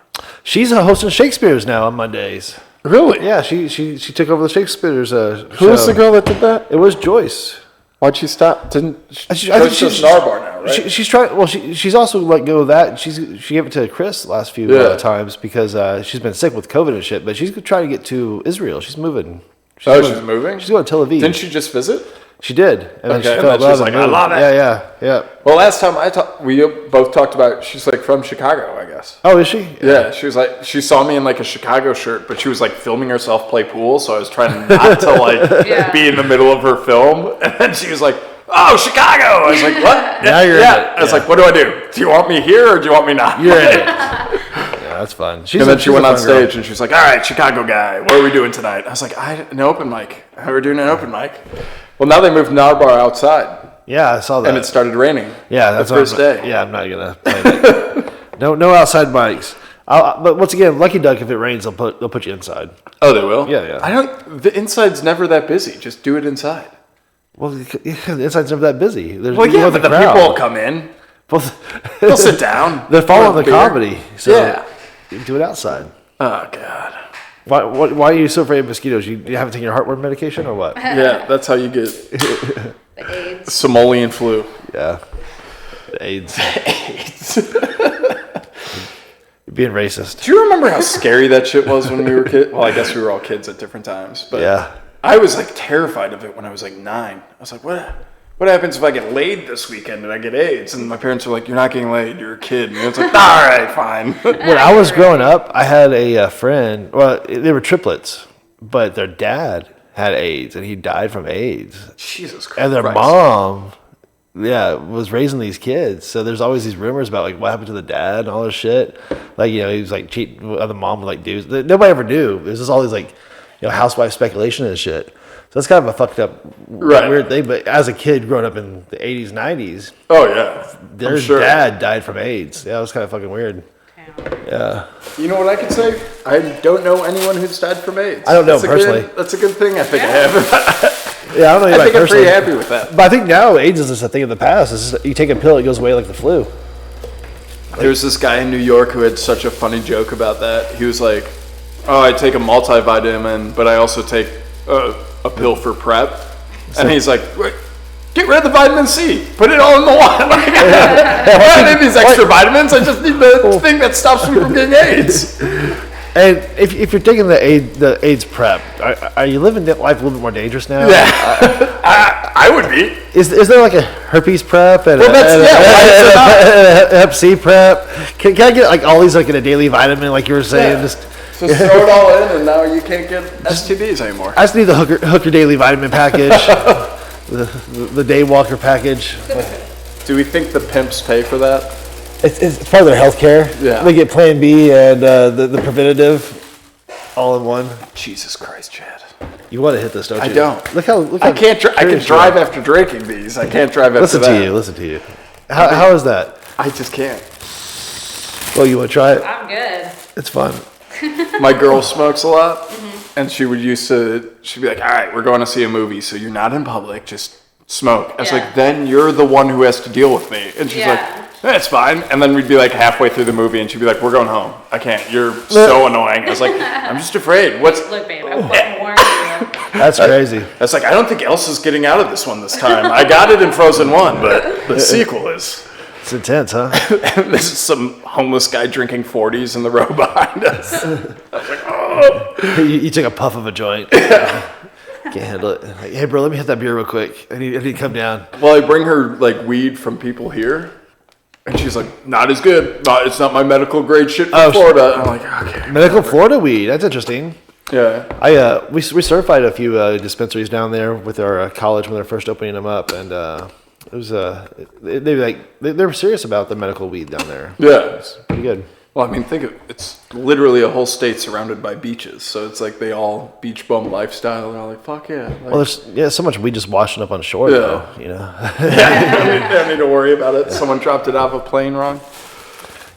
She's hosting Shakespeare's now on Mondays. Really? Yeah, she took over the Shakespeare's show. Who was the girl that did that? It was Joyce. Why'd she stop? I think she's Narbar now, right? She's trying. Well, she's also let go of that. She gave it to Chris the last few times because she's been sick with COVID and shit. But she's trying to get to Israel. She's moving. She's moving. She's going to Tel Aviv. Didn't she just visit? She did, and then she and fell in then she's love. like, I love it. Yeah. Well, last time we both talked about. She's like from Chicago, I guess. Oh, is she? Yeah, she was like, she saw me in like a Chicago shirt, but she was like filming herself play pool, so I was trying not to like be in the middle of her film, and then she was like, "Oh, Chicago!" I was like, "What?" Now you're in it. I was like, "What do I do? Do you want me here or do you want me not?" You're in it. Yeah, that's fun. And then she went on stage and she was like, "All right, Chicago guy, what are we doing tonight?" I was like, "An open mic. We're doing an open mic." Well, now they moved Narbar outside. Yeah, I saw that. And it started raining. Yeah, that's the first day. Yeah, I'm not gonna play that. No outside mics. But once again, Lucky Duck, if it rains, they'll put you inside. Oh, they will? Yeah. The inside's never that busy. Just do it inside. Well, the inside's never that busy. There's Well, yeah, the but the crowd. people will come in. They'll sit down. They're following the beer. comedy. So Yeah. you do it outside. Oh, God. Why are you so afraid of mosquitoes? You haven't taken your heartworm medication or what? Yeah, that's how you get The AIDS. Somalian flu. Yeah. The AIDS. You're being racist. Do you remember how scary that shit was when we were kids? Well, I guess we were all kids at different times. But Yeah. I was like terrified of it when I was like 9. I was like, what happens if I get laid this weekend and I get AIDS? And my parents were like, "You're not getting laid. You're a kid." And I was like, "All right, fine." When I was growing up, I had a friend. Well, they were triplets, but their dad had AIDS, and he died from AIDS. Jesus Christ. And their mom, was raising these kids. So there's always these rumors about like what happened to the dad and all this shit. Like, he was like cheating with other mom with like dudes. Nobody ever knew. There's just all these like, housewife speculation and shit. So that's kind of a fucked up weird thing. But as a kid growing up in the 80s, 90s, oh yeah, their dad died from AIDS. Yeah, it was kind of fucking weird. Yeah. You know what I could say? I don't know anyone who's died from AIDS. I don't know personally. That's a good thing. I think I have. Yeah, I don't know. I think I'm pretty happy with that. But I think now AIDS is just a thing of the past. It's just, you take a pill, it goes away like the flu. There's this guy in New York who had such a funny joke about that. He was like, "Oh, I take a multivitamin, but I also take a pill for PrEP." And he's like, "Wait, get rid of the vitamin C. Put it all in the one. I don't need these extra vitamins. I just need the thing that stops me from getting AIDS." And if you're taking the AIDS prep, are you living that life a little bit more dangerous now? Yeah, I would be. Is there like a herpes prep and Well, a Hep C prep? Can I get like all these like in a daily vitamin, like you were saying? Yeah. Just throw it all in, and now you can't get STDs anymore. I just need the hooker daily vitamin package, the day walker package. Do we think the pimps pay for that? It's part of their health care. Yeah. They get Plan B and the preventative all in one. Jesus Christ, Chad. You want to hit this, don't you? I don't. Look how I can't. I can drive after drinking these. I can't drive after that. Listen to you. How is that? I just can't. Well, you want to try it? I'm good. It's fun. My girl smokes a lot, and she'd be like, all right, we're going to see a movie, so you're not in public, just smoke. I was Yeah. like, then you're the one who has to deal with me. And she's like, that's fine. And then we'd be like halfway through the movie, and she'd be like, we're going home. I can't. You're so annoying. I was like, I'm just afraid. Look, babe, I fucking warned you. That's crazy. I was like, I don't think Elsa's getting out of this one this time. I got it in Frozen 1, but the sequel is... It's intense, huh? This is some homeless guy drinking 40s in the row behind us. I was like, oh. You took a puff of a joint. Can't handle it. Like, hey, bro, let me hit that beer real quick. I need to come down. Well, I bring her like weed from people here, and she's like, not as good. It's not my medical grade shit from Florida. And I'm like, okay. Medical Florida weed. That's interesting. Yeah. We certified a few dispensaries down there with our college when they're first opening them up, and it was they were serious about the medical weed down there. Yeah. It's pretty good. Well, I mean, think of it's literally a whole state surrounded by beaches, so it's like they all beach bum lifestyle. They're all like, fuck yeah. Like, Well, there's so much weed just washing up on shore, Yeah. though. You know. I don't need to worry about it. Someone dropped it off a plane wrong.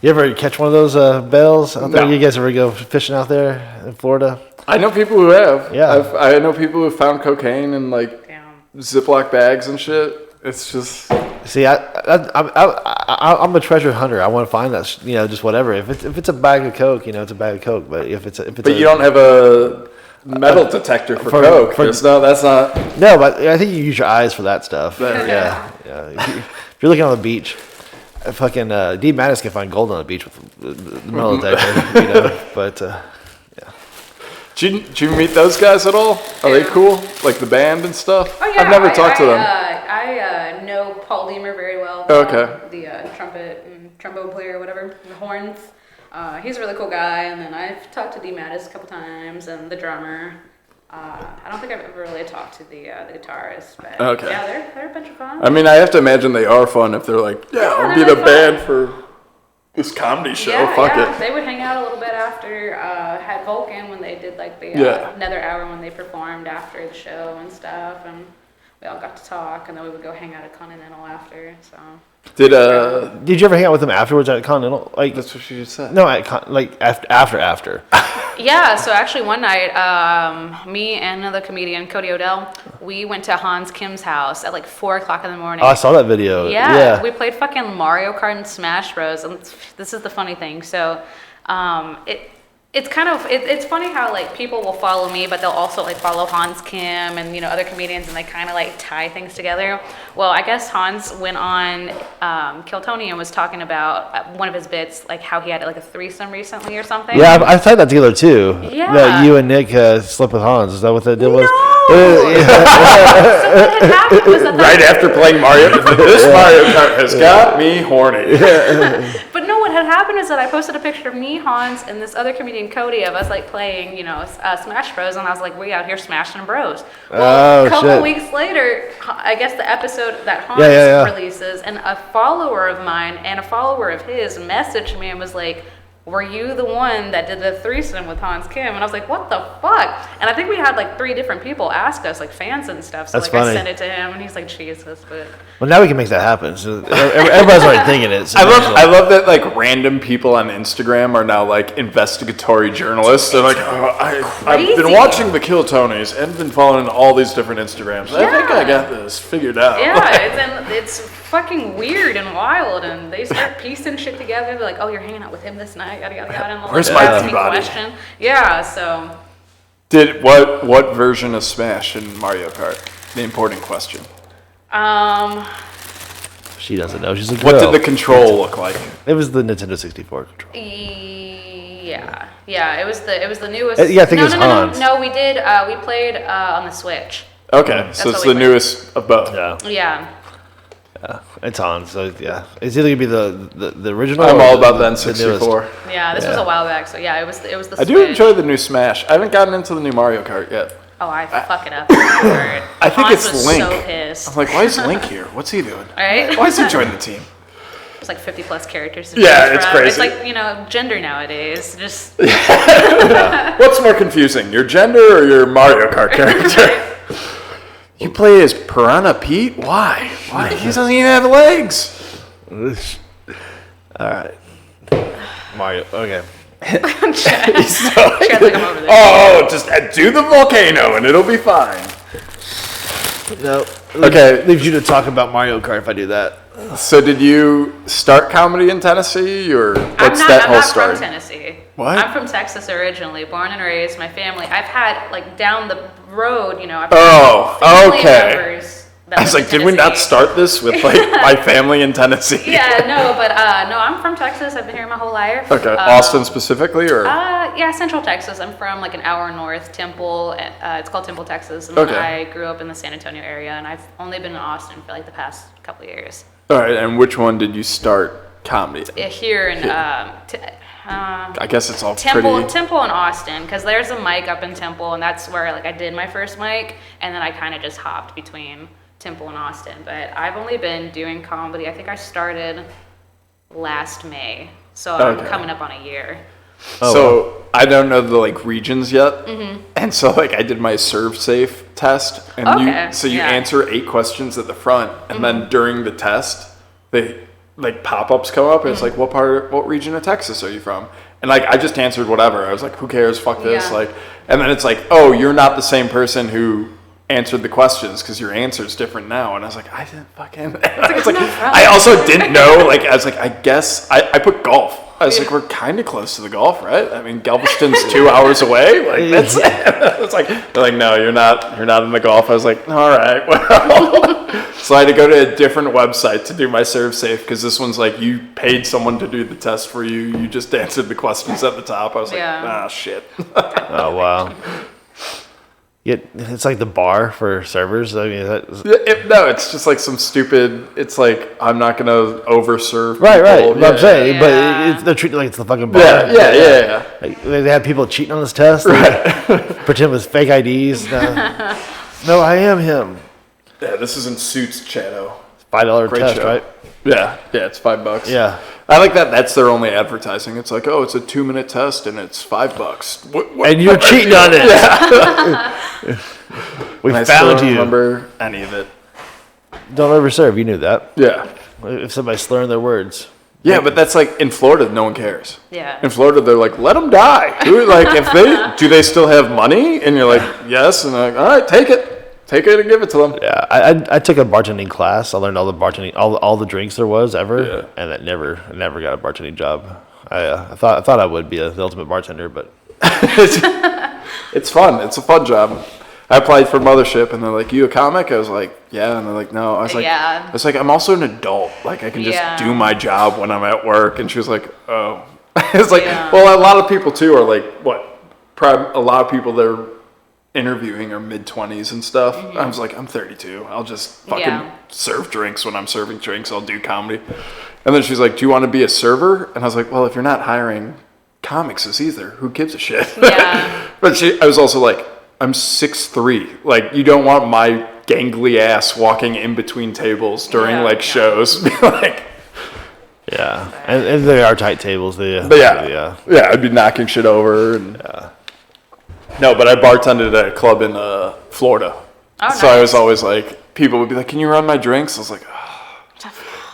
You ever catch one of those bales out there? No. You guys ever go fishing out there in Florida? I know people who have. Yeah. I know people who found cocaine in like Damn. Ziploc bags and shit. It's just. See, I'm a treasure hunter. I want to find that, just whatever. If it's a bag of coke, it's a bag of coke. But if it's But you don't have a metal detector for coke. That's not. No, but I think you use your eyes for that stuff. Yeah. If you're looking on the beach, fucking D. Mattis can find gold on the beach with the metal detector. But Did you meet those guys at all? Are they cool? Like the band and stuff? Oh, yeah. I've never talked to them. I know Paul Deemer very well. Okay. The trumpet and trombone player, or whatever, the horns. He's a really cool guy. And then I've talked to D. Mattis a couple times, and the drummer. I don't think I've ever really talked to the guitarist, but Okay. yeah, they're a bunch of fun. I mean, I have to imagine they are fun if they're like, I'll be they're the fun. band for this comedy show. Fuck it. They would hang out a little bit after had Vulcan when they did like the another hour when they performed after the show and stuff, and we all got to talk, and then we would go hang out at Continental after. So Did did you ever hang out with them afterwards at Continental? Like that's what she just said. no, after. yeah, so actually one night, me and another comedian, Cody Odell, we went to Hans Kim's house at like 4:00 in the morning. Oh, I saw that video. Yeah, we played fucking Mario Kart and Smash Bros. And this is the funny thing. So, it's kind of it's funny how like people will follow me, but they'll also like follow Hans Kim and other comedians, and they kind of like tie things together. Well, I guess Hans went on Kill Tony and was talking about one of his bits, like how he had like a threesome recently or something. Yeah, I tied that together too. Yeah. That you and Nick slept with Hans. Is that what that deal was? So what had happened was that Right after playing Mario, this Mario Kart has got me horny. But no, what had happened is that I posted a picture of me, Hans, and this other comedian, Cody, of us like playing, Smash Bros. And I was like, we out here smashing bros. Well, a couple weeks later, I guess the episode that Hans releases, and a follower of mine and a follower of his messaged me and was like, were you the one that did the threesome with Hans Kim? And I was like, what the fuck? And I think we had like 3 different people ask us, like fans and stuff. So That's like funny. I sent it to him, and he's like, Jesus, but. Well, now we can make that happen. So everybody's already thinking it. So I love that like random people on Instagram are now like investigatory journalists. They're like, I've been watching the Kill Tonys and been following all these different Instagrams. I think I got this figured out. Yeah, it's fucking weird and wild, and they start piecing shit together. They're like, oh, you're hanging out with him this night, yada yada yada. And Where's like, my ask me Peabody? question. Yeah, so. Did what version of Smash in Mario Kart? The important question. She doesn't know. She's a girl. What did the control look like? It was the Nintendo 64 control. Yeah. It was the newest. Yeah, I think it was no. Hans. No, we did. We played on the Switch. Okay, so it's what the we played. newest of both. Yeah. Yeah. It's Hans. So yeah, it's either gonna be the original. I'm or all the- about the the newest. N64. Yeah. This was a while back, so yeah, it was the. I do Switch. enjoy the new Smash. I haven't gotten into the new Mario Kart yet. Oh, I fuck it up. I think it's was Link. So pissed. I'm like, why is Link here? What's he doing? Right? Why is he joining the team? It's like 50 plus characters. To Yeah, choose it's from. crazy. It's like gender nowadays. Just What's more confusing, your gender or your Mario Kart character? You play as Piranha Pete? Why? Why? He doesn't even have legs. All right. Mario. Okay. Chad's like, I'm over this. Oh, just do the volcano and it'll be fine. No. Okay. Leaves you to talk about Mario Kart if I do that. So did you start comedy in Tennessee or what's I'm that whole not story? from Tennessee. What? I'm from Texas originally, born and raised. My family. I've had like down the road. I've Oh, family okay. members that I was live like, in did we not Tennessee. start this with like my family in Tennessee? Yeah, no, but no, I'm from Texas. I've been here my whole life. Okay, Austin specifically, or? Yeah, Central Texas. I'm from like an hour north, Temple. It's called Temple, Texas. And Okay. I grew up in the San Antonio area, and I've only been in Austin for like the past couple of years. All right, and which one did you start comedy? Here in I guess it's all Temple pretty. and Austin, because there's a mic up in Temple, and that's where like I did my first mic, and then I kind of just hopped between Temple and Austin. But I've only been doing comedy. I think I started last May, so I'm Okay. coming up on a year. So I don't know the like regions yet, Mm-hmm. and so like I did my serve safe test, and Okay, you yeah. Mm-hmm. answer 8 questions at the front, and then during the test, they like pop-ups come up, and it's like, what region of Texas are you from? And like I just answered whatever. I was like, who cares? Fuck this. Yeah. Like, and then it's like, oh, you're not the same person who answered the questions because your answer's different now. And I was like, I didn't fucking. I was like, I also didn't know. Like, I was like, I guess I put golf. I was like, we're kind of close to the golf, right? I mean, Galveston's 2 hours away. Like that's it. It's like they're like, no, you're not in the golf. I was like, all right, well. So I had to go to a different website to do my serve safe because this one's like you paid someone to do the test for you. You just answered the questions at the top. I was like, Yeah. ah, shit. Oh wow. Yeah, it's like the bar for servers. I mean, No, it's just like some stupid. It's like I'm not gonna overserve. right. people. What I'm saying, Yeah. but they're treating it like it's the fucking bar. Yeah. Like, they have people cheating on this test. Pretend with fake IDs. No, I am him. Yeah, this is in Suits, ChadO. $5 Great test, show. right? Yeah, it's $5. Yeah. I like that. That's their only advertising. It's like, oh, it's a 2-minute test and it's $5. What, And you're cheating on it. We And I found still don't you. remember any of it. Don't overserve. You knew that. Yeah. If somebody's slurring their words. Yeah, but that's like in Florida, no one cares. Yeah. In Florida, they're like, let them die. Like, do they still have money? And you're like, yes. And they're like, all right, take it and give it to them. Yeah, I took a bartending class. I learned all the bartending, all the drinks there was ever, and I never got a bartending job. I thought I would be the ultimate bartender, but It's fun. It's a fun job. I applied for Mothership, and they're like, "You a comic?" I was like, "Yeah," and they're like, "No." I was like, Yeah. I was like, "I'm also an adult. Like, I can just Yeah. do my job when I'm at work." And she was like, "Oh." It's like, Yeah. well, a lot of people too are like, what? A lot of people they're interviewing are mid-20s and stuff. I was like, I'm 32. I'll just fucking Yeah. serve drinks when I'm serving drinks. I'll do comedy. And then she's like, "Do you want to be a server?" And I was like, "Well, if you're not hiring comics as either, who gives a shit?" Yeah. But I was also like, I'm 6'3". Like, you don't want my gangly ass walking in between tables during Yeah, like yeah. shows. Like, yeah, and they are tight tables. but yeah, I'd be knocking shit over. And no, but I bartended at a club in Florida. Oh, So I was nice. always like, people would be like, "Can you run my drinks?" I was like,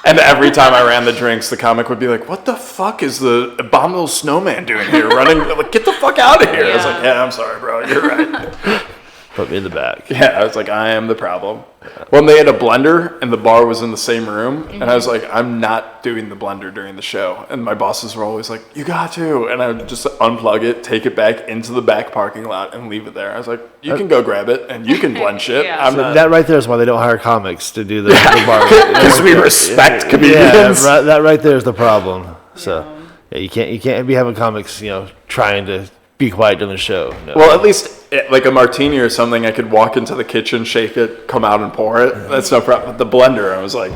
and every time I ran the drinks, the comic would be like, "What the fuck is the abominable snowman doing here? Running, like, get the fuck out of here!" I was like, Yeah. "Yeah, I'm sorry, bro. You're right." Put me in the back. Yeah, I was like, I am the problem. When they had a blender and the bar was in the same room, and I was like, I'm not doing the blender during the show. And my bosses were always like, "You got to," and I would just unplug it, take it back into the back parking lot, and leave it there. I was like, "You can go grab it, and you can blend shit. Yeah. I'm not." That right there is why they don't hire comics to do the bar. Because we respect comedians. Yeah, that right there is the problem. So, Yeah, you can't be having comics, trying to be quiet during the show. No. Well, at least like a martini or something, I could walk into the kitchen, shake it, come out and pour it. That's no problem. But the blender, I was like,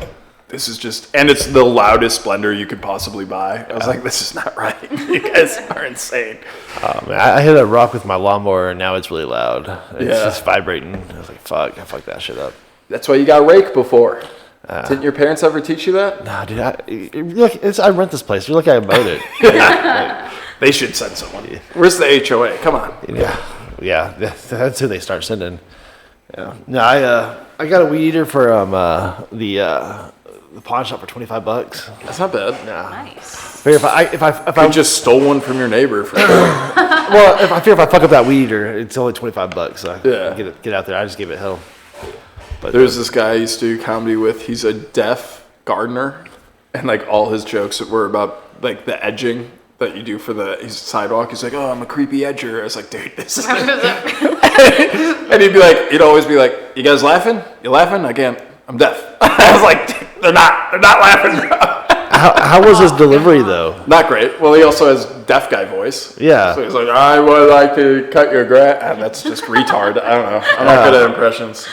this is just, and it's the loudest blender you could possibly buy. I was like, this is not right. You guys are insane. Man, I hit a rock with my lawnmower, and now it's really loud. It's just vibrating. I was like, fuck, I fucked that shit up. That's why you got rake before. Didn't your parents ever teach you that? Nah, dude, I rent this place. You're lucky I mowed it. They should send someone. Where's the HOA? Come on. Yeah, that's who they start sending. Yeah. No, I got a weed eater for the pawn shop for $25. That's not bad. Nah. Nice. If I just stole one from your neighbor for well, if I fuck up that weed eater, it's only $25. So Yeah. get out there. I just give it hell. But there's this guy I used to do comedy with. He's a deaf gardener, and like all his jokes were about like the edging that you do for the sidewalk. He's like, "Oh, I'm a creepy edger." I was like, "Dude, this is." And he'd always be like, "You guys laughing? You laughing? I can't. I'm deaf." I was like, "They're not laughing." How was his delivery though? Not great. Well, he also has deaf guy voice. Yeah. So he's like, "I would like to cut your grass," and that's just retard. I don't know. I'm not good at impressions.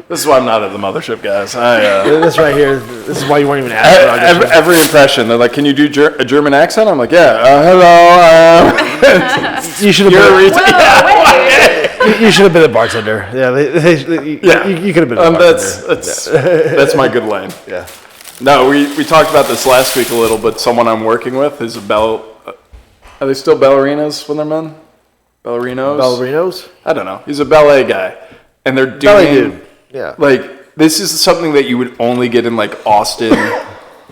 This is why I'm not at the mothership, guys. This right here. This is why you weren't even asked. Every impression, they're like, "Can you do a German accent?" I'm like, "Yeah, hello." You should have been. You should have been a bartender. Yeah, you could have been a bartender. That's my good lane. Yeah. No, we talked about this last week a little, but someone I'm working with is are they still ballerinas when they're men? Ballerinos? I don't know. He's a ballet guy. And they're doing, yeah. Like, this is something that you would only get in, like, Austin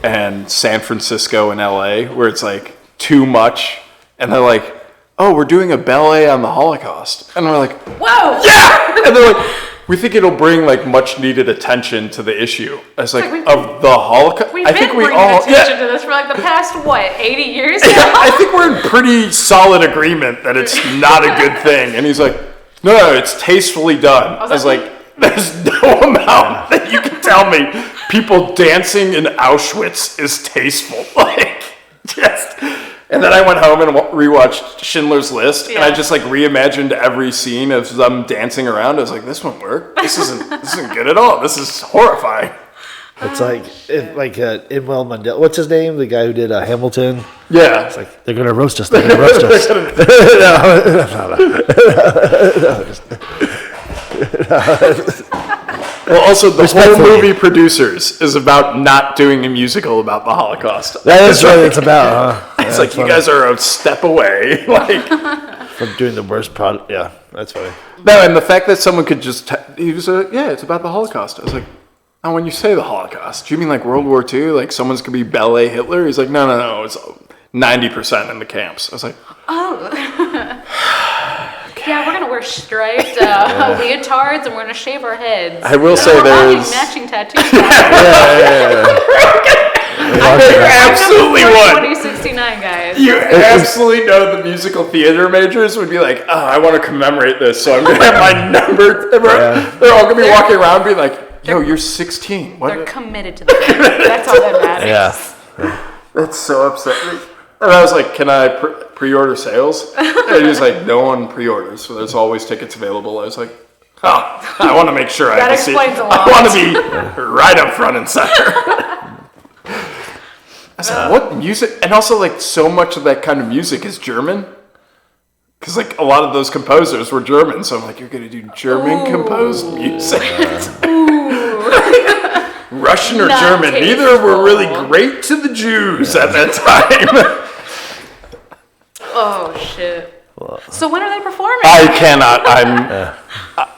and San Francisco and LA, where it's, like, too much. And they're like, "Oh, we're doing a ballet on the Holocaust." And we're like, "Whoa!" Yeah! And they're like, "We think it'll bring, like, much-needed attention to the issue." I was like, of the Holocaust? We've been bringing attention to this for, like, the past, 80 years now? I think we're in pretty solid agreement that it's not a good thing. And he's like, No, it's tastefully done. I was like, there's no amount that you can tell me people dancing in Auschwitz is tasteful. Like, just. And then I went home and rewatched Schindler's List, and I just like reimagined every scene of them dancing around. I was like, this won't work. This isn't good at all. This is horrifying. It's like Inwell Mandela. What's his name? The guy who did Hamilton. Yeah. It's like, they're gonna roast us. They're gonna roast us. Well, also the whole movie Producers is about not doing a musical about the Holocaust. That is what it's about, huh? It's like you guys are a step away, like from doing the worst product. Yeah, that's funny. No, and the fact that someone could just it's about the Holocaust. I was like, oh, when you say the Holocaust, do you mean like World War II? Like someone's gonna be ballet Hitler? He's like, no, it's 90% in the camps. I was like, oh. Yeah, we're gonna wear striped leotards and we're gonna shave our heads. I will say there's matching tattoos. You absolutely would. 2069, guys. You absolutely know the musical theater majors would be like, oh, I want to commemorate this, so I'm gonna have my number. They're all gonna be walking around, being like, yo, you're 16. What? They're committed to the thing. That's all that matters. Yeah. That's so upsetting. And I was like, can I pre-order sales? And he's like, no one pre-orders, so there's always tickets available. I was like, oh, I want to make sure that explains a lot. I want to be right up front and center. I said, what music? And also, like, so much of that kind of music is German. Because, like, a lot of those composers were German. So I'm like, you're going to do German-composed music? Russian or German. Neither were really great to the Jews at that time. Oh, shit. So when are they performing? I cannot.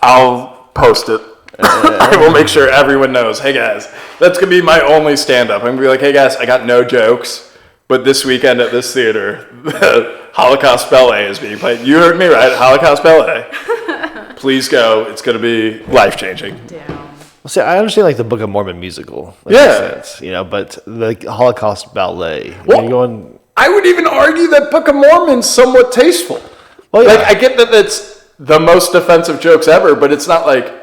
I'll post it. I will make sure everyone knows. Hey, guys, that's going to be my only stand-up. I'm going to be like, hey, guys, I got no jokes. But this weekend at this theater, the Holocaust Ballet is being played. You heard me right, Holocaust Ballet. Please go. It's going to be life-changing. Damn. Well, see, I understand like the Book of Mormon musical. Sense, but the Holocaust Ballet. Well, I would even argue that Book of Mormon's somewhat tasteful. Well, yeah. Like, I get that it's the most offensive jokes ever, but it's not like,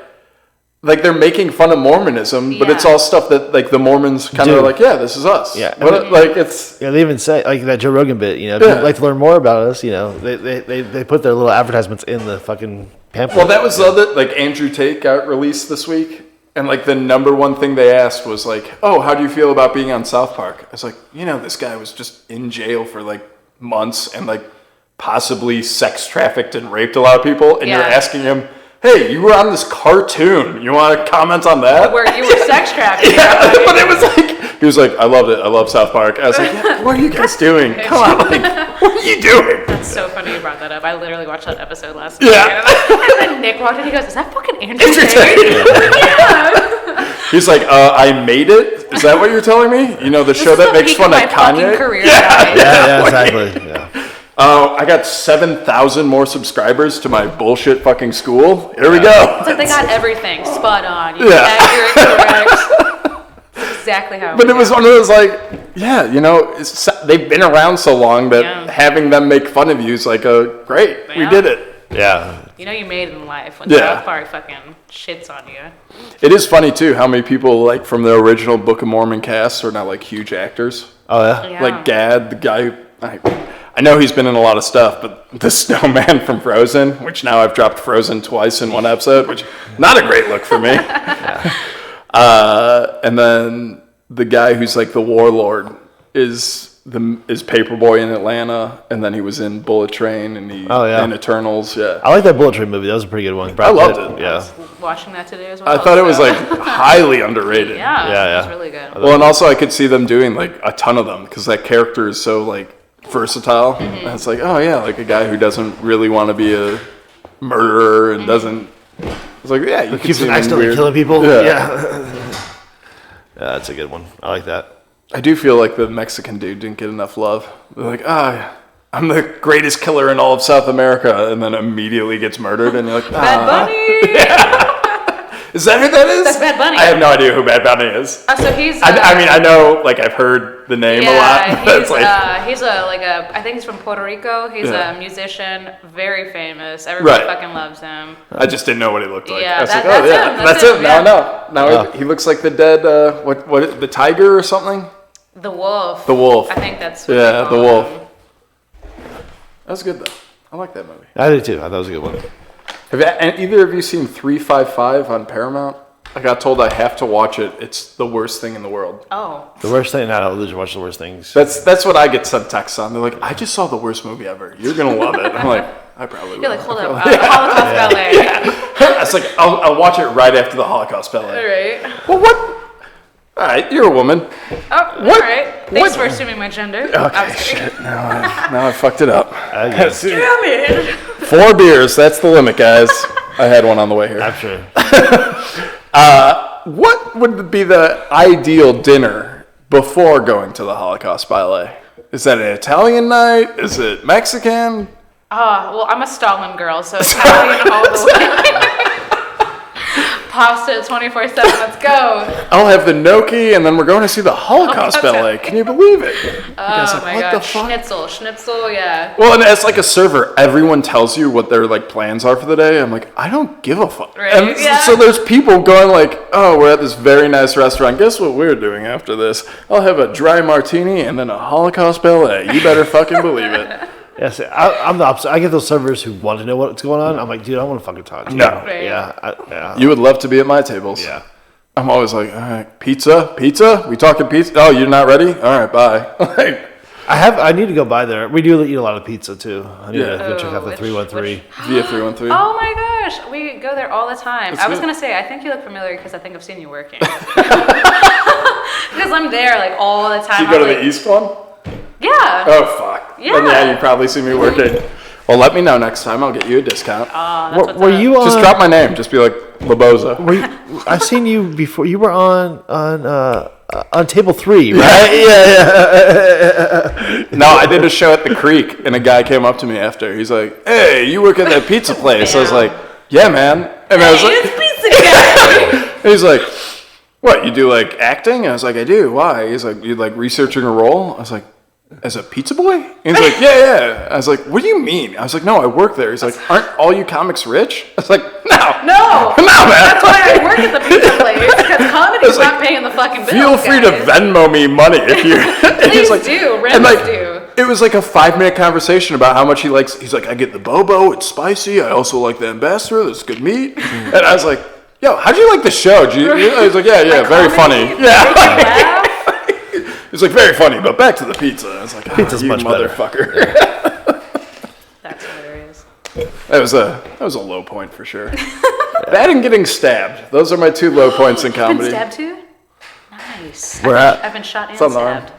like they're making fun of Mormonism, but it's Yeah. all stuff that like the Mormons kind of are like, yeah, this is us. Yeah. But, like it's Yeah, they even say like that Joe Rogan bit. If you'd like to learn more about us, they put their little advertisements in the fucking pamphlet. well, that was the other like Andrew Tate got released this week, and like the number one thing they asked was like, oh, how do you feel about being on South Park? I was like, this guy was just in jail for like months and like possibly sex trafficked and raped a lot of people, and you're asking him, hey, you were on this cartoon. You want to comment on that? Where you were sex trafficked. Yeah, but it was like, he was like, I loved it. I love South Park. I was like, yeah, what are you guys doing? Come on, like, what are you doing? That's so funny you brought that up. I literally watched that episode last night. Yeah. And then Nick walked in, he goes, is that fucking Andrew Tate? Yeah. He's like, I made it? Is that what you're telling me? The show that makes fun of Kanye? Career, yeah, exactly. Yeah. I got 7,000 more subscribers to my bullshit fucking school. Here we go. It's like they got everything spot on. You accurate, correct. Exactly how. But it was one of those like, they've been around so long that having them make fun of you is like, great, we did it. Yeah. You made it in life when South Park fucking shits on you. It is funny too how many people like from the original Book of Mormon cast are now like huge actors. Oh yeah. Like Gad, the guy. I know he's been in a lot of stuff, but the snowman from Frozen, which now I've dropped Frozen twice in one episode, which not a great look for me. And then the guy who's like the warlord is Paperboy in Atlanta, and then he was in Bullet Train and in Eternals. Yeah, I like that Bullet Train movie. That was a pretty good one. I loved it. Yeah. I was watching that today as well. I thought it was like highly underrated. Yeah, it was really good. Well, and also I could see them doing like a ton of them because that character is so like versatile. And it's like, oh yeah, like a guy who doesn't really want to be a murderer and doesn't. It's like, yeah, you Keeps see from him accidentally weird. killing people. Yeah. Yeah, that's a good one. I like that. I do feel like the Mexican dude didn't get enough love. They're like, I'm the greatest killer in all of South America, and then immediately gets murdered, and you're like, Bad Bunny. Yeah. Is that who that is? That's Bad Bunny. I have no idea who Bad Bunny is. So he's. I mean, I know, like, I've heard the name a lot. But He's I think he's from Puerto Rico. He's a musician, very famous. Everybody fucking loves him. I just didn't know what he looked like. Yeah, I was that's like, him. That's That's him. him, Now I yeah. know. Now he looks like the dead, the tiger or something? The Wolf. The Wolf. I think that's what Yeah, they the call Wolf. him. That was good, though. I like that movie. I did too. I thought it was a good one. Have either of you seen 355 on Paramount? I got told I have to watch it. It's the worst thing in the world. Oh. The worst thing. Not all watch the worst things. That's what I get sent texts on. They're like, I just saw the worst movie ever. You're gonna love it. I'm like, I probably will. You're like, hold up. Holocaust Ballet. It's like I'll watch it right after the Holocaust All ballet. right. Well, what? All right, you're a woman. Oh, all right. Thanks for assuming my gender. Okay, shit. Now I fucked it up. I guess. Damn it. 4 beers. That's the limit, guys. I had one on the way here. I'm sure. What would be the ideal dinner before going to the Holocaust ballet? Is that an Italian night? Is it Mexican? Well, I'm a Stalin girl, so Italian all the way. Pasta 24/7. Let's go. I'll have the gnocchi, and then we're going to see the Holocaust ballet. Can you believe it? You guys Oh like, my what god. the fuck? Schnitzel, yeah. Well, and as like a server, everyone tells you what their like plans are for the day. I'm like, I don't give a fuck. Right, And yeah. so there's people going like, oh, we're at this very nice restaurant. Guess what we're doing after this? I'll have a dry martini and then a Holocaust ballet. You better fucking believe it. Yes, I'm the opposite. I get those servers who want to know what's going on. I'm like, dude, I want to fucking talk to you. No. Right. Yeah. You would love to be at my tables. Yeah. I'm always like, all right, pizza? We talking pizza? Oh, you're not ready? All right, bye. Like, I need to go by there. We do eat a lot of pizza too. I need to go check out the which- 313. via 313. Oh my gosh, we go there all the time. I was good. gonna say, I think you look familiar because I think I've seen you working. Because I'm there like all the time. You go to I'm the like, East one? Yeah. Oh, fuck. Yeah. Then, yeah, you probably see me working. Well, let me know next time. I'll get you a discount. That's what's Were up. you on? Just drop my name. Just be like, Lebosa. I've seen you before. You were on table 3, right? Yeah. No, I did a show at the Creek, and a guy came up to me after. He's like, hey, you work at that pizza place. I was like, yeah, man. And I was like, It's pizza guy. and he's like, what, you do like acting? I was like, I do. Why? He's like, you like researching a role? I was like, as a pizza boy? And he's like, yeah. I was like, what do you mean? I was like, no, I work there. He's like, aren't all you comics rich? I was like, no, man. That's why I work at the pizza place, because comedy's like, not paying the fucking bills. Feel free to Venmo me money if you. Please like, do. And like, do. it was like a 5-minute conversation about how much he likes. He's like, I get the bobo, it's spicy. I also like the ambassador, there's good meat. And I was like, yo, how'd you like the show? I was like, yeah, like very funny. Yeah. He's like, very funny, but back to the pizza. I was like, pizza's much motherfucker. Better. That's hilarious. That was a low point for sure. That and getting stabbed. Those are my 2 low points in comedy. You've been stabbed too? Nice. Where at? I've been shot and on the arm. stabbed.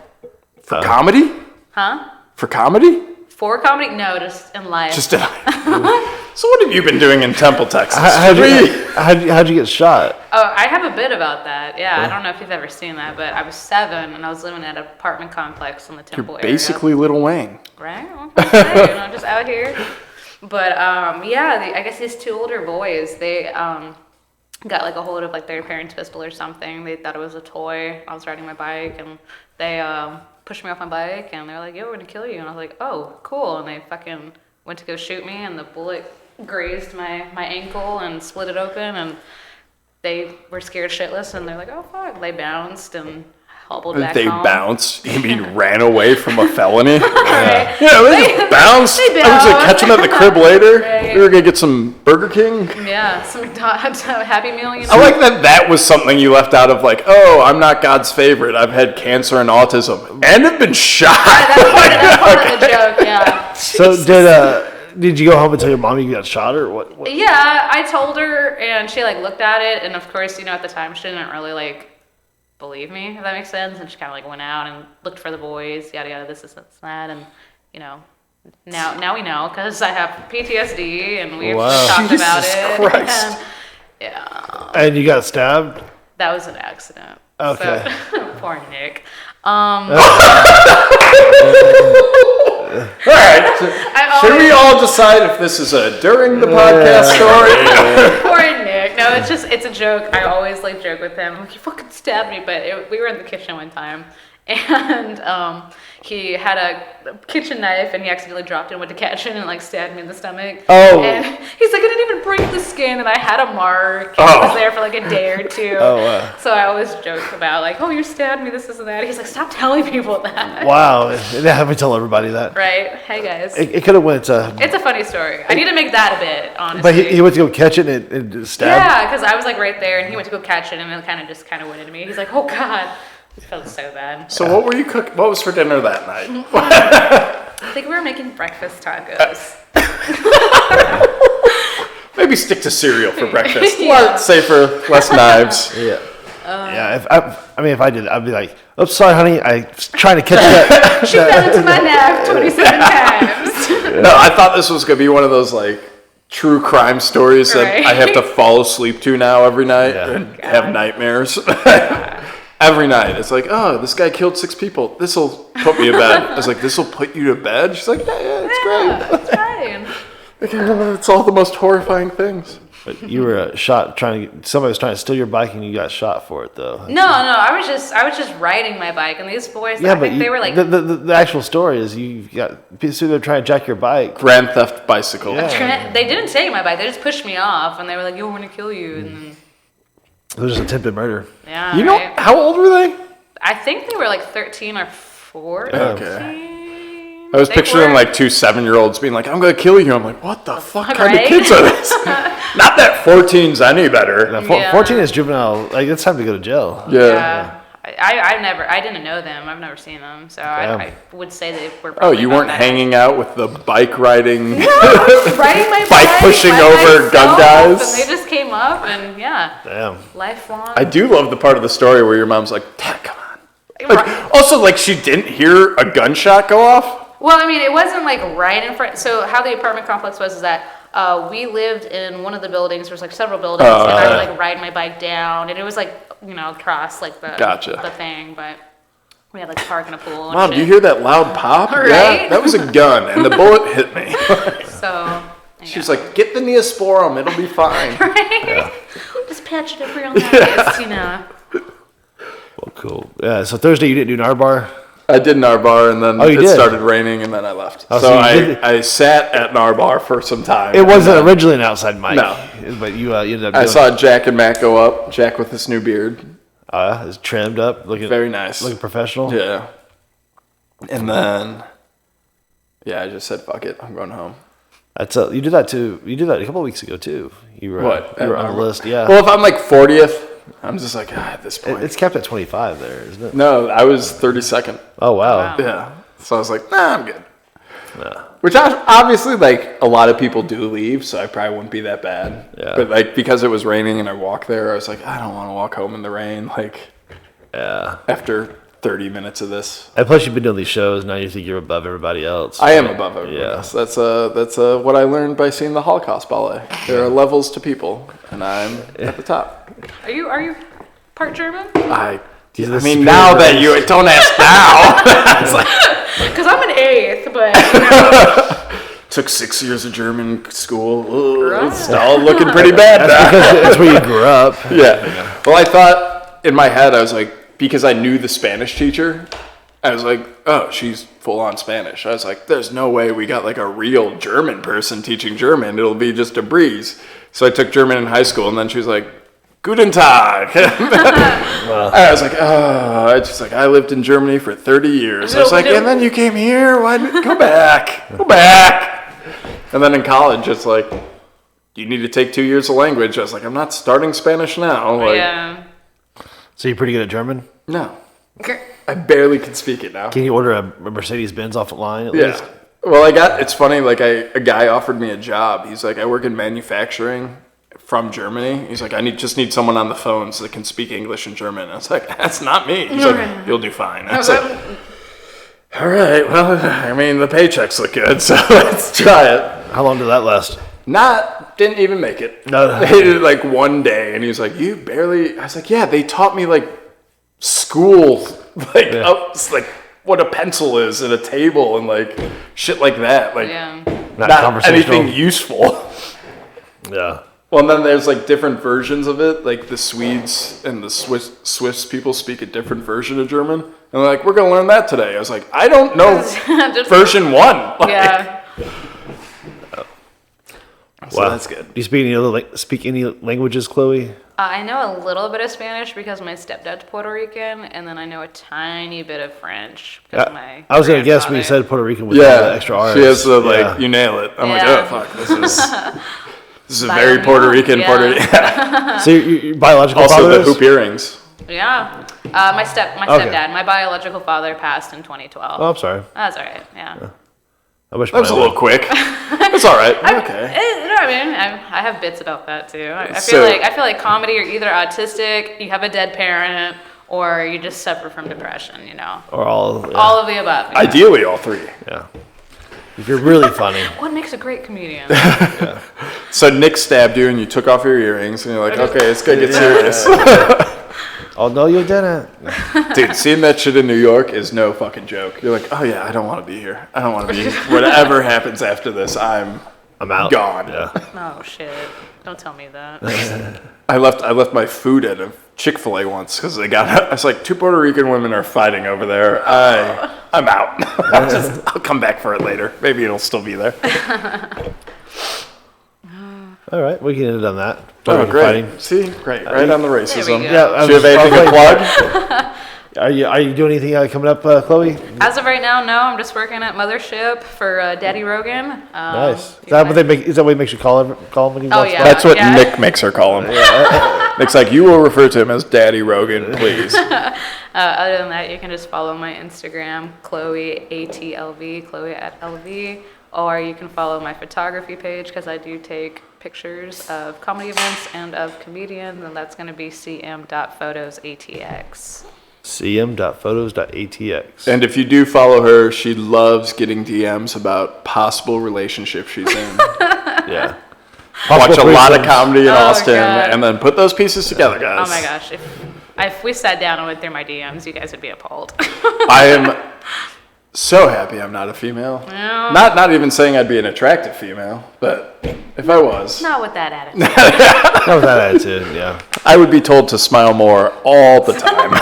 For comedy? Huh? For comedy? For comedy? No, just in life. Just So what have you been doing in Temple, Texas? How'd you get shot? Oh, I have a bit about that. Yeah, I don't know if you've ever seen that, but I was 7 and I was living at an apartment complex in the Temple area. Basically Little Wayne. Right? Okay, just out here. But yeah, I guess these 2 older boys, they got like a hold of like their parents' pistol or something. They thought it was a toy. I was riding my bike and they pushed me off my bike and they're like, yo, we're gonna kill you. And I was like, oh, cool. And they fucking went to go shoot me and the bullet grazed my ankle and split it open, and they were scared shitless and they're like, oh fuck. They bounced and hobbled back home. They bounced? You mean ran away from a felony? Right. Yeah, they just bounced. They I was like, catch them at the crib later. Right. We were gonna get some Burger King. Yeah, some Happy Meal, you know? I like that was something you left out of, like, oh, I'm not God's favorite. I've had cancer and autism. And have been shot. That's part of the joke, yeah. So did you go home and tell your mom you got shot or what? Yeah, I told her and she like looked at it and of course, at the time she didn't really like believe me, if that makes sense. And she kind of like went out and looked for the boys, yada yada, this, that. And, now we know because I have PTSD and we've talked about it. Christ. And, yeah. And you got stabbed? That was an accident. Okay. So, poor Nick. All right. Should we all decide if this is a during the podcast story? Poor Nick. No, it's a joke. I always like joke with him. He fucking stabbed me, but we were in the kitchen one time. And he had a kitchen knife and he accidentally dropped it and went to catch it and like stabbed me in the stomach. Oh. And he's like, I didn't even break the skin and I had a mark. And I was there for like a day or 2. Oh, wow. So I always joke about like, oh, you stabbed me, this and that. He's like, stop telling people that. Wow. Have me tell everybody that. Right. Hey guys. It could have went It's a funny story. I need to make that a bit, honestly. But he went to go catch it and stabbed? Yeah, because I was like right there and he went to go catch it and it kind of went into me. He's like, oh God. It felt so bad. So what were you cooking? What was for dinner that night? I think we were making breakfast tacos. Maybe stick to cereal for breakfast. Yeah. Lot safer, less knives. Yeah. Yeah. If I did, I'd be like, "Oops, sorry, honey. I was trying to catch that." She fell into my nap 27 times. No, I thought this was gonna be one of those like true crime stories that Right. I have to fall asleep to now every night and have nightmares. Every night. It's like, oh, this guy killed 6 people. This'll put me to bed. I was like, this'll put you to bed? She's like, yeah, it's great. It's fine. It's all the most horrifying things. But you were shot somebody was trying to steal your bike and you got shot for it though. No, I was just riding my bike and these boys, I think they were like the actual story is you got people they're trying to jack your bike. Grand theft bicycle. Yeah. they didn't take my bike. They just pushed me off and they were like, yo, we're gonna kill you. And then, It was just attempted murder. yeah. You know, right? how old were they? I think they were like 13 or 14. Okay. I was picturing like 2 7-year-olds being like, I'm going to kill you. I'm like, what the fuck kind of kids are this? Not that 14's any better. No, 14 is juvenile. Like, it's time to go to jail. Yeah. I didn't know them. I've never seen them. So I would say they were probably you weren't hanging out with the bike riding, riding my bike pushing by over myself, gun guys? And they just came up and Damn. lifelong. I do love the part of the story where your mom's like, Dad, come on. Like, also, like, she didn't hear a gunshot go off? Well, I mean, it wasn't like right in front. So how the apartment complex was is that we lived in one of the buildings. There was like several buildings, and I would like ride my bike down, and it was like across like the thing, but we had like a park and a pool. And Mom, shit. do you hear that loud pop? Right? Yeah, that was a gun, and the bullet hit me. So She's like, get the Neosporum, it'll be fine. right? Yeah. Just patch it up real nice, Well, cool. Yeah. So Thursday you didn't do Narbar. I did Narbar, and then it did? started raining, and then I left. Oh, so so you I sat at Narbar for some time. It wasn't originally an outside mic. No. But you ended up I doing saw Jack and Matt go up. Jack with his new beard. it's trimmed up, looking Very nice. looking professional. Yeah. And then, I just said, fuck it, I'm going home. That's you did that too. You did that a couple of weeks ago too. You were What? You were on the list, yeah. Well, if I'm like 40th, I'm just like, at this point. It's kept at 25 there, isn't it? No, I was 32nd. Oh wow. Yeah. So I was like, I'm good. Which obviously, like, a lot of people do leave, so I probably wouldn't be that bad. Yeah. But, like, because it was raining and I walked there, I was like, I don't want to walk home in the rain, like, after 30 minutes of this. And plus, you've been doing these shows. Now you think you're above everybody else. I am above everyone Yeah. else. That's what I learned by seeing the Holocaust ballet. There are levels to people, and I'm at the top. Are you part German? I These are I the mean, superior now that race. you don't ask now. It's like, Because I'm an eighth, but took 6 years of German school. Ugh, Right. It's all looking pretty bad now. Because that's where you grew up. Yeah. Well, I thought in my head, I was like, because I knew the Spanish teacher, I was like, oh, she's full on Spanish. I was like, there's no way we got like a real German person teaching German. It'll be just a breeze. So I took German in high school, and then she was like, Guten Tag. I was like, oh, it's just like, I lived in Germany for 30 years. I was like, and then you came here? Why? Go back. Go back. And then in college, it's like, you need to take 2 years of language. I was like, I'm not starting Spanish now. Like, yeah. So you're pretty good at German? no. I barely can speak it now. Can you order a Mercedes-Benz off the line at least? Yeah. Well, it's funny, like, a guy offered me a job. He's like, I work in manufacturing from Germany. He's like, just need someone on the phone so they can speak English and German. I was like, that's not me. He's like, you'll do fine. I was like, all right, well, I mean, the paychecks look good, so let's try it. How long did that last? Didn't even make it. No. They did it like one day, and he was like, you barely, I was like, yeah, they taught me like school, like, like what a pencil is and a table and like shit like that. Like, not anything useful. Yeah. Well, and then there's like different versions of it. Like the Swedes and the Swiss people speak a different version of German. And they're like, we're going to learn that today. I was like, I don't know version 1. Like, Yeah. So that's good. Do you speak any languages, Chloe? I know a little bit of Spanish because my stepdad's Puerto Rican, and then I know a tiny bit of French because of my I was going to guess when you grandfather. said Puerto Rican with all the extra R's. She has the, you nail it. I'm like, Yeah. oh, fuck, this is a very Puerto Rican, Yeah. So your biological Also, father the hoop earrings. Yeah. My stepdad, my biological father passed in 2012. Oh, I'm sorry. That's all right. Yeah. I wish That was a little quick. It's all right. Okay. You know what I mean? I have bits about that too. I So- feel like comedy, you're either autistic, you have a dead parent, or you just suffer from depression. You know, Or all. Yeah. all of the above. You know? Ideally, all three. Yeah. If you're really funny. What makes a great comedian? So Nick stabbed you, and you took off your earrings, and you're like, okay, it's gonna get serious. Oh, no, you didn't. Dude, seeing that shit in New York is no fucking joke. You're like, oh yeah, I don't want to be here. I don't want to be here. Whatever happens after this, I'm out. gone. Yeah. Oh shit! Don't tell me that. I left my food at a Chick-fil-A once because I was like, 2 Puerto Rican women are fighting over there. I'm out. I'll come back for it later. Maybe it'll still be there. All right, we can end on that. Oh, great. Fighting. See? Great. Right on the racism. There we go. Yeah. Do you have anything to plug? Are you doing anything coming up, Chloe? As of right now, no. I'm just working at Mothership for Daddy Rogan. Nice. Is that what they make? Is that what he makes you call him when he Oh, walks yeah. by? That's what Yeah. Nick makes her call him. Nick's like, you will refer to him as Daddy Rogan, please. Other than that, you can just follow my Instagram, Chloe ATLV, Chloe at LV, or you can follow my photography page because I do take pictures of comedy events and of comedians, and that's going to be cm.photosatx. cm.photos.atx. And if you do follow her, she loves getting DMs about possible relationships she's in. Yeah. Watch a lot of threesomes. comedy in Austin, God. and then put those pieces together, guys. Oh my gosh, if we sat down and went through my DMs, you guys would be appalled. I am So happy I'm not a female. Yeah. Not even saying I'd be an attractive female, but if I was, Not with that attitude. That was that attitude, yeah. I would be told to smile more all the time.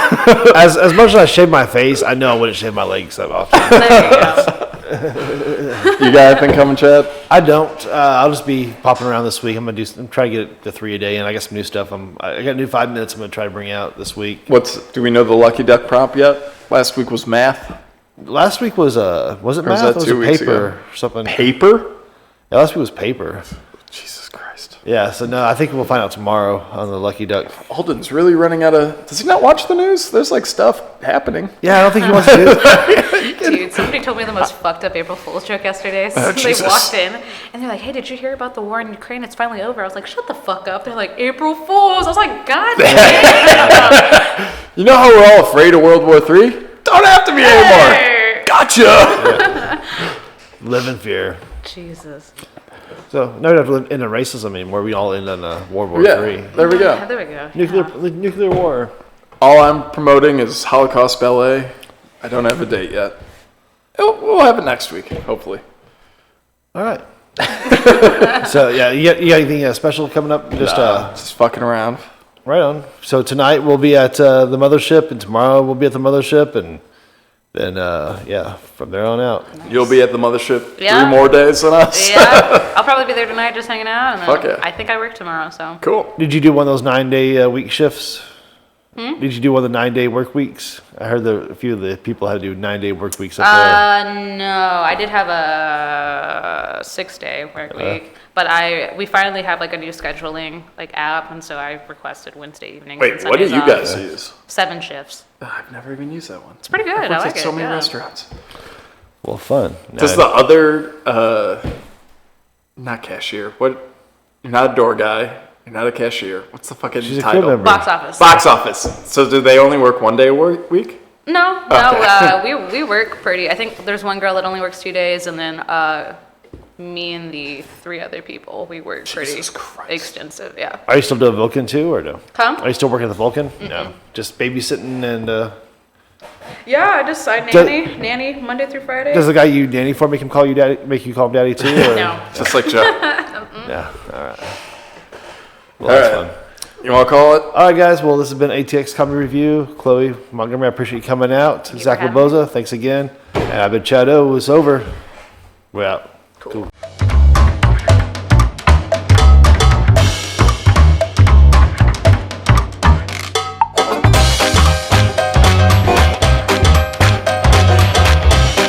As much as I shave my face, I know I wouldn't shave my legs that often. There you go. You got anything coming, Chad? I don't. I'll just be popping around this week. I'm trying to get the 3 a day, and I got some new stuff. I got new 5 minutes. I'm gonna try to bring out this week. Do we know the lucky duck prompt yet? Last week was math. Last week was was it Or was math? that It was 2 a weeks paper ago? or something. Paper? Yeah, last week was paper. Jesus Christ. Yeah, so no, I think we'll find out tomorrow on the lucky duck. Alden's really running out of. Does he not watch the news? There's like stuff happening. Yeah, I don't think he wants to do it. Dude, somebody told me the most fucked up April Fool's joke yesterday. So they Jesus. walked in and they're like, hey, did you hear about the war in Ukraine? It's finally over. I was like, shut the fuck up. They're like, April Fool's. I was like, God damn. You know how we're all afraid of World War III? Don't have to be anymore. Hey. Gotcha. Live in fear. Jesus. So no, we don't have to live in a racism anymore. We all end on World War Yeah, III. there we Yeah, go. there we go. Nuclear war. All I'm promoting is Holocaust Ballet. I don't have a date yet. We'll have it next week, hopefully. All right. So yeah, you got anything special coming up? Just fucking around. Right on. So tonight we'll be at the mothership, and tomorrow we'll be at the mothership, and then from there on out. You'll be at the mothership Yeah. 3 more days than us. Yeah, I'll probably be there tonight just hanging out. And then Fuck yeah. I think I work tomorrow, so. Cool. Did you do one of those 9-day week shifts? Did you do one of the 9-day work weeks? I heard a few of the people had to do 9-day work weeks up there. No, I did have a 6-day work week, but we finally have like a new scheduling like app, and so I requested Wednesday evenings. Wait, and what do Sundays you off. guys use? 7 shifts. I've never even used that one. It's pretty good. I've I worked like at it. so many yeah. restaurants. Well, fun. Does the other, not cashier, what? You're not a door guy. You're not a cashier. What's the fucking She's a title? crew member. Box office. Box office. So do they only work 1 day a week? No, we work pretty. I think there's one girl that only works 2 days, and then me and the 3 other people, we work pretty Jesus Christ. extensive. Yeah. Are you still doing Vulcan too, or no? Huh? Are you still working at the Vulcan? No, just babysitting and. Yeah, I nanny Monday through Friday. Does the guy you nanny for make him call you daddy? Make you call him daddy too? Or? No. Just like Joe. Yeah. All right. Well, All that's right. fun. You want to call it? All right, guys. Well, this has been ATX Comedy Review. Chloe Montgomery, I appreciate you coming out. you Zach for having Leboza, thanks again. And I've been ChadO. It's over. We're out. Cool.